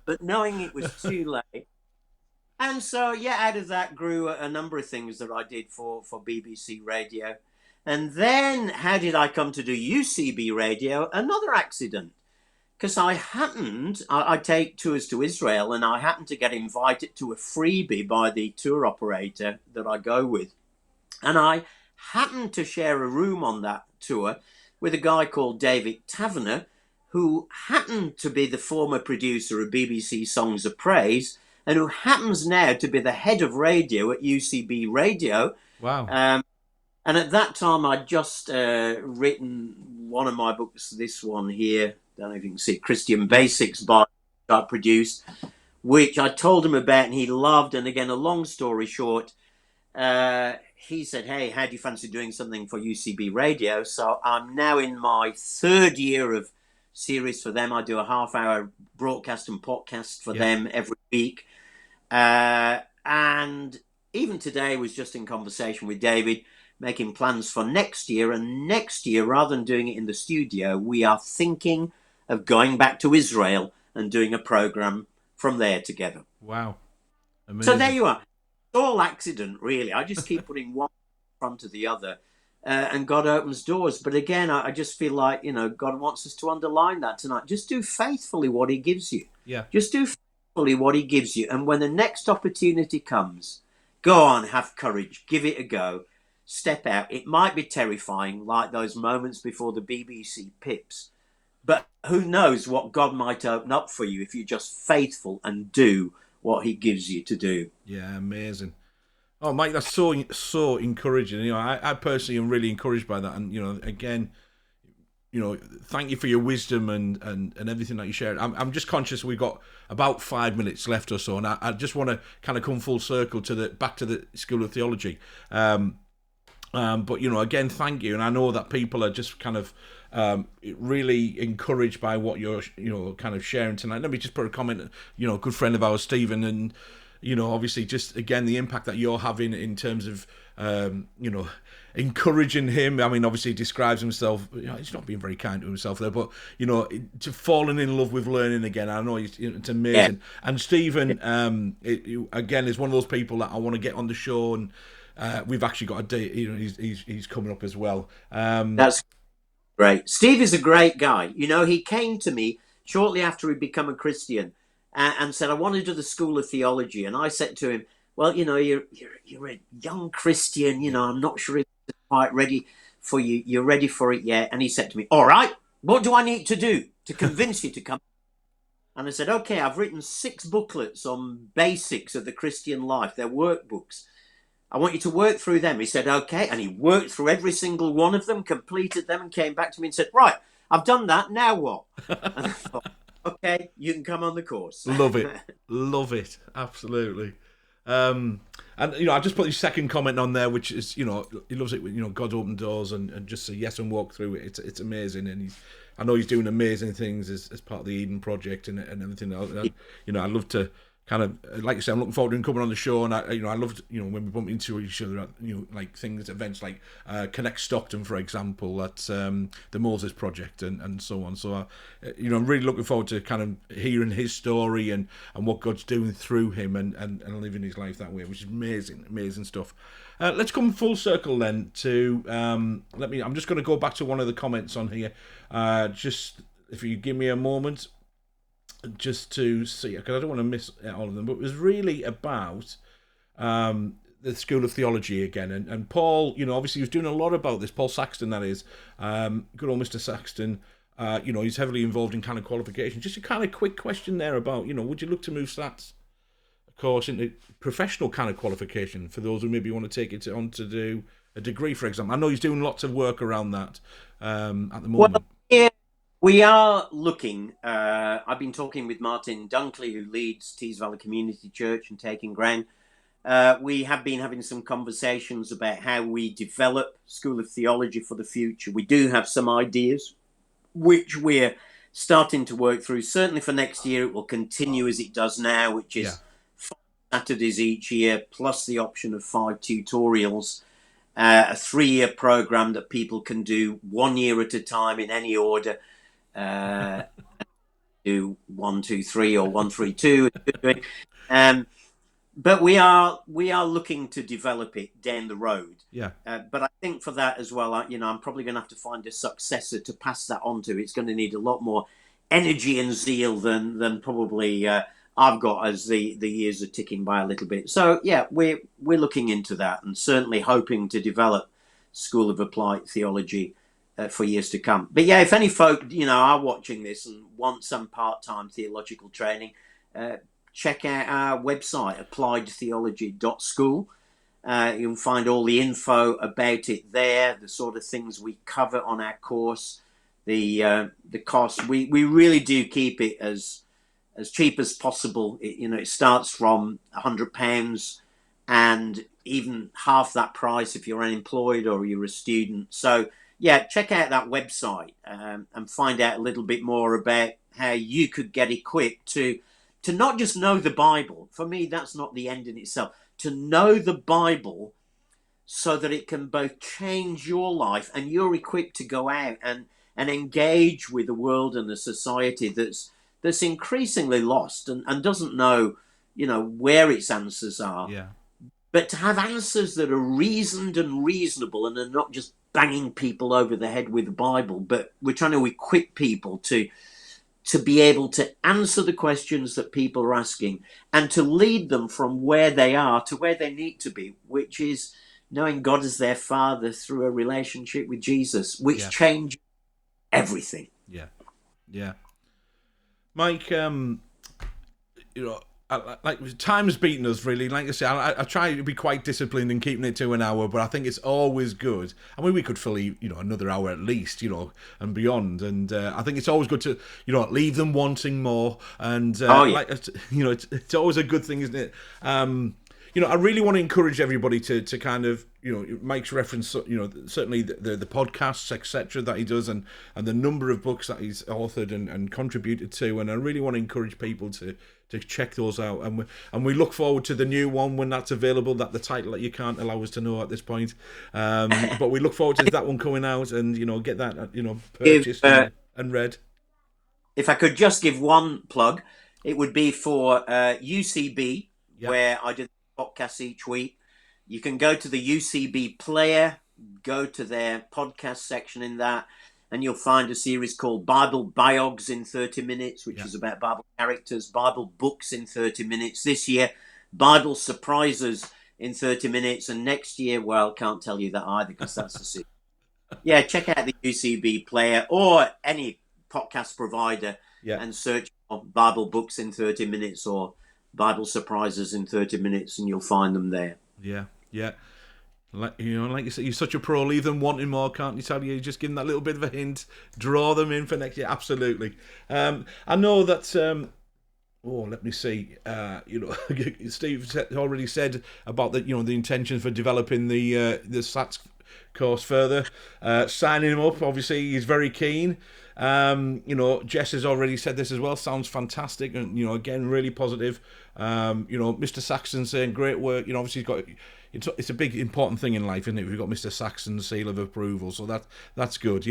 But knowing it was too late. And so, yeah, out of that grew a number of things that I did for BBC Radio. And then how did I come to do UCB Radio? Another accident. Because I take tours to Israel, and I happened to get invited to a freebie by the tour operator that I go with. And I happened to share a room on that tour with a guy called David Taverner, who happened to be the former producer of BBC Songs of Praise, and who happens now to be the head of radio at UCB Radio. Wow. And at that time, I'd just written one of my books, this one here, I don't know if you can see, Christian Basics, by I produced, which I told him about and he loved. And again, a long story short, he said, "Hey, how do you fancy doing something for UCB Radio?" So I'm now in my 3rd year of series for them. I do a half-hour broadcast and podcast for them every week. And even today was just in conversation with David, making plans for next year. And next year, rather than doing it in the studio, we are thinking of going back to Israel and doing a program from there together. Wow. Amazing. So there you are. It's all accident, really. I just keep putting one in front of the other, and God opens doors. But again, I just feel like, you know, God wants us to underline that tonight. Just do faithfully what he gives you. Yeah. Just do faithfully what he gives you. And when the next opportunity comes, go on, have courage, give it a go, step out. It might be terrifying, like those moments before the BBC Pips. But who knows what God might open up for you if you're just faithful and do what he gives you to do. Yeah, amazing. Oh, Mike, that's so encouraging. You know, I personally am really encouraged by that. And, you know, again, you know, thank you for your wisdom and everything that you shared. I'm just conscious we've got about 5 minutes left or so, and I just want to kind of come full circle to back to the School of Theology. But, you know, again, thank you. And I know that people are just kind of really encouraged by what you're, you know, kind of sharing tonight. Let me just put a comment, you know, a good friend of ours, Stephen, and, you know, obviously just, again, the impact that you're having in terms of, you know, encouraging him. I mean, obviously he describes himself, you know, he's not being very kind to himself there, but, you know, to falling in love with learning again. I know it's amazing. Yeah. And Stephen, again, is one of those people that I want to get on the show, and we've actually got a date, you know, he's coming up as well. That's great. Steve is a great guy. You know, he came to me shortly after he'd become a Christian, and said, I want to do the School of Theology. And I said to him, well, you know, you're a young Christian, you know, I'm not sure if it's quite ready for you. You're ready for it yet. And he said to me, all right, what do I need to do to convince you to come? And I said, okay, I've written 6 booklets on basics of the Christian life. They're workbooks. I want you to work through them. He said, okay. And he worked through every single one of them, completed them, and came back to me and said, right, I've done that. Now what? And I thought, okay, you can come on the course. Love it. Love it. Absolutely. And, you know, I just put his second comment on there, which is, you know, he loves it with, you know, God open doors and just say yes and walk through it. It's amazing. And I know he's doing amazing things as part of the Eden Project and everything else. You know, I love to kind of, like I said, I'm looking forward to him coming on the show. And I loved, you know, when we bump into each other at, you know, like events like Connect Stockton, for example, at the Moses Project and so on. So, you know, I'm really looking forward to kind of hearing his story and what God's doing through him and living his life that way, which is amazing stuff. Let's come full circle then to, I'm just going to go back to one of the comments on here. Just, if you give me a moment, just to see, because I don't want to miss all of them, but it was really about the School of Theology again. And Paul, you know, obviously he was doing a lot about this. Paul Saxton, that is. Good old Mr. Saxton. You know, he's heavily involved in kind of qualification. Just a kind of quick question there about, you know, would you look to move SATs, of course, into professional kind of qualification for those who maybe want to take it on to do a degree, for example? I know he's doing lots of work around that at the moment. Well, yeah, we are looking. I've been talking with Martin Dunkley, who leads Tees Valley Community Church and Taking Ground. We have been having some conversations about how we develop School of Theology for the future. We do have some ideas, which we're starting to work through. Certainly for next year, it will continue as it does now, which is 5 Saturdays each year, plus the option of 5 tutorials. A 3-year program that people can do 1 year at a time in any order. Do 1, 2, 3 or 1, 3, 2. But we are looking to develop it down the road. Yeah. But I think for that as well, you know, I'm probably going to have to find a successor to pass that on to. It's going to need a lot more energy and zeal than probably I've got as the years are ticking by a little bit. So yeah, we're looking into that and certainly hoping to develop School of Applied Theology for years to come. But yeah, if any folk, you know, are watching this and want some part-time theological training, check out our website, appliedtheology.school. You can find all the info about it there, the sort of things we cover on our course, the cost. We really do keep it as cheap as possible. It starts from £100 and even half that price if you're unemployed or you're a student. So yeah, check out that website and find out a little bit more about how you could get equipped to not just know the Bible. For me, that's not the end in itself. To know the Bible so that it can both change your life and you're equipped to go out and engage with the world and a society that's increasingly lost and doesn't know, you know, where its answers are. Yeah. But to have answers that are reasoned and reasonable and are not just banging people over the head with the Bible, but we're trying to equip people to be able to answer the questions that people are asking and to lead them from where they are to where they need to be, which is knowing God as their Father through a relationship with Jesus, which changes everything. Yeah. Yeah. Mike, you know, like time's beaten us really. Like I say, I try to be quite disciplined in keeping it to an hour, but I think it's always good. I mean, we could fill, you know, another hour at least, you know, and beyond. And I think it's always good to, you know, leave them wanting more. And like, you know, it's always a good thing, isn't it? You know, I really want to encourage everybody to kind of, you know, Mike's reference, you know, certainly the podcasts, etc., that he does, and the number of books that he's authored and contributed to, and I really want to encourage people to check those out, and we look forward to the new one when that's available. That the title that you can't allow us to know at this point, but we look forward to that one coming out, and you know, get that, you know, purchased and read. If I could just give one plug, it would be for UCB, where I did podcasts each week. You can go to the UCB player, go to their podcast section in that, and you'll find a series called Bible Biogs in 30 Minutes, which is about Bible characters, Bible books in 30 minutes. This year, Bible Surprises in 30 minutes, and next year, well, can't tell you that either because that's the secret. Yeah, check out the UCB player or any podcast provider and search for Bible books in 30 minutes or Bible Surprises in 30 minutes, and you'll find them there. Yeah. Like you said, you're such a pro. Leave them wanting more, can't you? Tell you, just give them that little bit of a hint, draw them in for next year. Absolutely. I know that. Let me see. Steve already said about the the intention for developing the SATs course further. Signing him up, obviously, he's very keen. Jess has already said this as well. Sounds fantastic, and again, really positive. Mr. Saxon saying great work. Obviously he's got. It's a big important thing in life, isn't it? We've got Mr. Saxon's seal of approval, so that's good,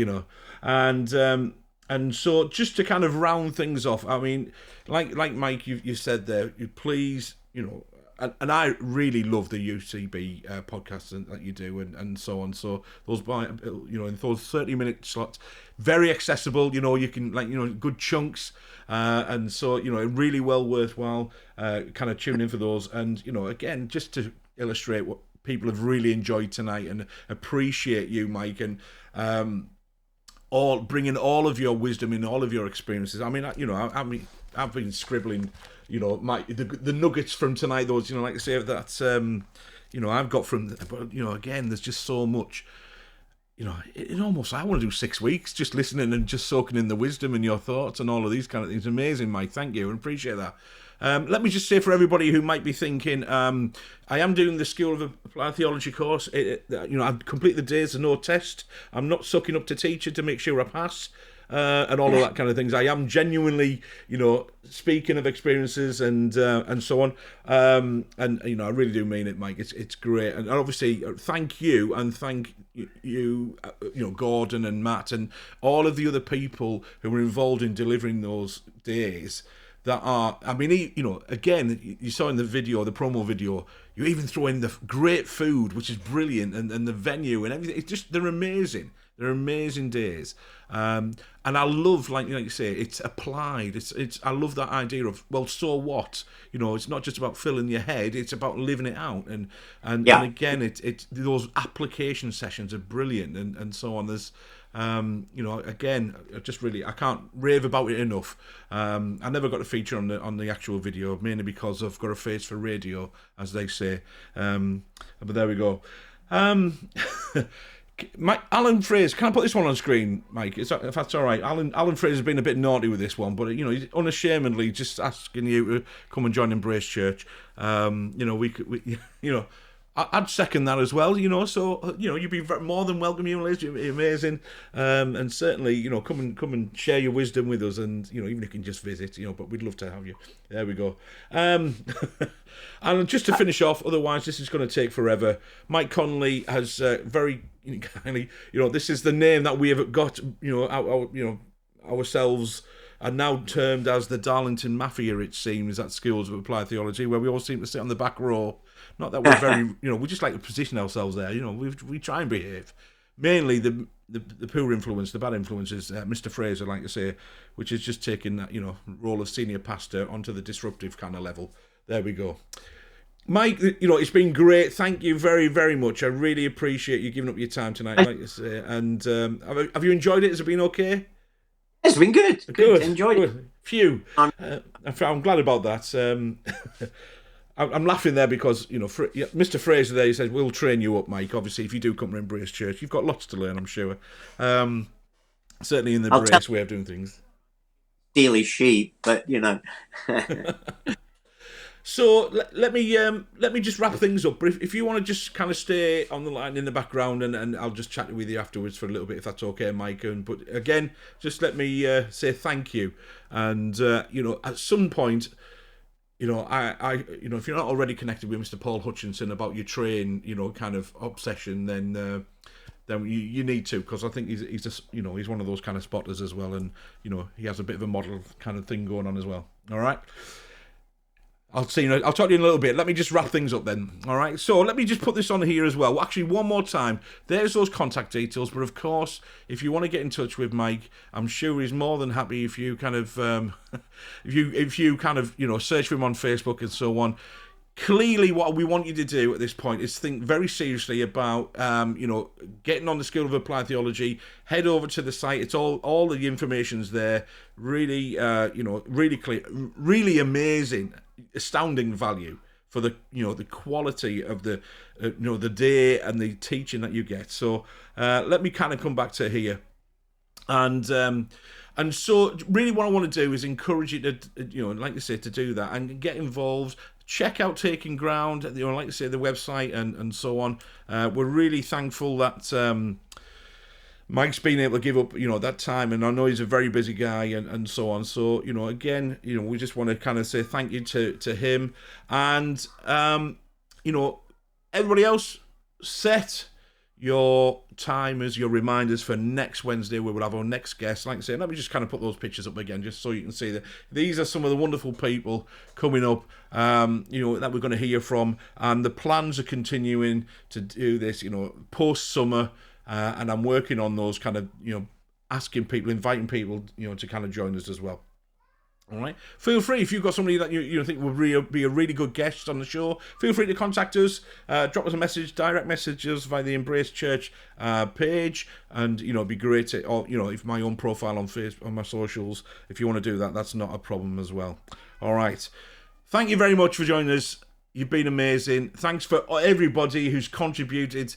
And so just to kind of round things off, I mean, like Mike, you said there, please, and I really love the UCB podcasts that you do and so on. So those in those 30-minute slots, very accessible. You can good chunks, and so really well worthwhile. Kind of tune in for those, and again, just to illustrate what people have really enjoyed tonight and appreciate you, Mike, and all bringing all of your wisdom in, all of your experiences. I mean, I've been scribbling, the nuggets from tonight. Those, like I say, that's I've got from, but again, there's just so much. It almost, I want to do 6 weeks just listening and just soaking in the wisdom and your thoughts and all of these kind of things. Amazing, Mike. Thank you and appreciate that. Let me just say for everybody who might be thinking, I am doing the School of Applied Theology course. I complete the days, there's no test. I'm not sucking up to teacher to make sure I pass. And all of that kind of things. I am genuinely, speaking of experiences and so on. And I really do mean it, Mike. It's great. And obviously, thank you and thank you, Gordon and Matt and all of the other people who were involved in delivering those days. That are, I mean, again, you saw in the video, the promo video, you even throw in the great food, which is brilliant, and the venue and everything. It's just, they're amazing. They're amazing days. And I love, like you say, it's applied. I love that idea of, well, so what? It's not just about filling your head, it's about living it out. And again, it's those application sessions are brilliant and so on. There's, again, I can't rave about it enough. I never got a feature on the actual video, mainly because I've got a face for radio, as they say. But there we go. Alan Fraser, can I put this one on screen, Mike? If that's all right. Alan Fraser's been a bit naughty with this one, but he's unashamedly just asking you to come and join Embrace Church. I'd second that as well, so, you'd be more than welcome, Liz, you'd be amazing, and certainly, come and share your wisdom with us, and, even if you can just visit, but we'd love to have you. There we go. And just to finish off, otherwise this is going to take forever, Mike Connolly has very kindly, this is the name that we have got, ourselves are now termed as the Darlington Mafia, it seems, at Schools of Applied Theology, where we all seem to sit on the back row. Not that we're very, we just like to position ourselves there. We try and behave. Mainly the poor influence, the bad influence is Mr. Fraser, like I say, which is just taking that, role of senior pastor onto the disruptive kind of level. There we go. Mike, it's been great. Thank you very, very much. I really appreciate you giving up your time tonight, like I say. And have you enjoyed it? Has it been okay? It's been good. Good. Enjoyed it. Phew. I'm glad about that. I'm laughing there because, Mr. Fraser there, he says, we'll train you up, Mike. Obviously, if you do come to Embrace Church, you've got lots to learn, I'm sure. Certainly in the Embrace way of doing things. Steely sheep, but, So let me just wrap things up. But if you want to just kind of stay on the line in the background, and I'll just chat with you afterwards for a little bit, if that's okay, Mike. But again, just let me say thank you. And, at some point... if you're not already connected with Mr. Paul Hutchinson about your train, kind of obsession, then you need to, because I think he's just, he's one of those kind of spotters as well, and he has a bit of a model kind of thing going on as well. All right. I'll see you. I'll talk to you in a little bit. Let me just wrap things up then. All right. So let me just put this on here as well. Actually, one more time. There's those contact details. But of course, if you want to get in touch with Mike, I'm sure he's more than happy if you kind of, if you kind of, search for him on Facebook and so on. Clearly, what we want you to do at this point is think very seriously about, getting on the School of Applied Theology. Head over to the site. It's all the information's there. Really, really clear, really amazing, astounding value for the, the quality of the, the day and the teaching that you get. So let me kind of come back to here, and so really what I want to do is encourage you to, like I say, to do that and get involved. Check out Taking Ground, like I say, the website and so on. We're really thankful that Mike's been able to give up, that time, and I know he's a very busy guy and so on. So, again, we just want to kind of say thank you to him, and everybody else, set your timers, your reminders for next Wednesday. We will have our next guest. Like I say, let me just kind of put those pictures up again, just so you can see that these are some of the wonderful people coming up, that we're going to hear from. And the plans are continuing to do this, post summer, and I'm working on those kind of, asking people, inviting people, to kind of join us as well. All right. Feel free, if you've got somebody that you think would be a really good guest on the show, feel free to contact us. Drop us a message, direct message us via the Embrace Church page, and it'd be great to, or if my own profile on Facebook, on my socials, if you want to do that, that's not a problem as well. All right. Thank you very much for joining us. You've been amazing. Thanks for everybody who's contributed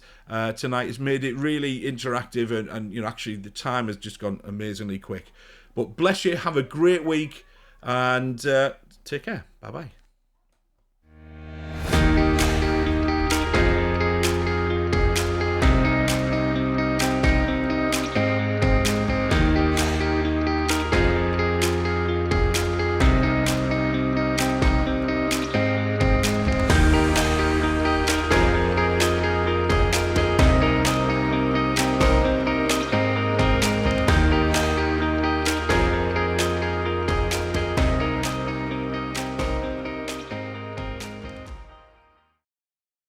tonight. It's made it really interactive, and actually the time has just gone amazingly quick. But bless you. Have a great week. And take care. Bye-bye.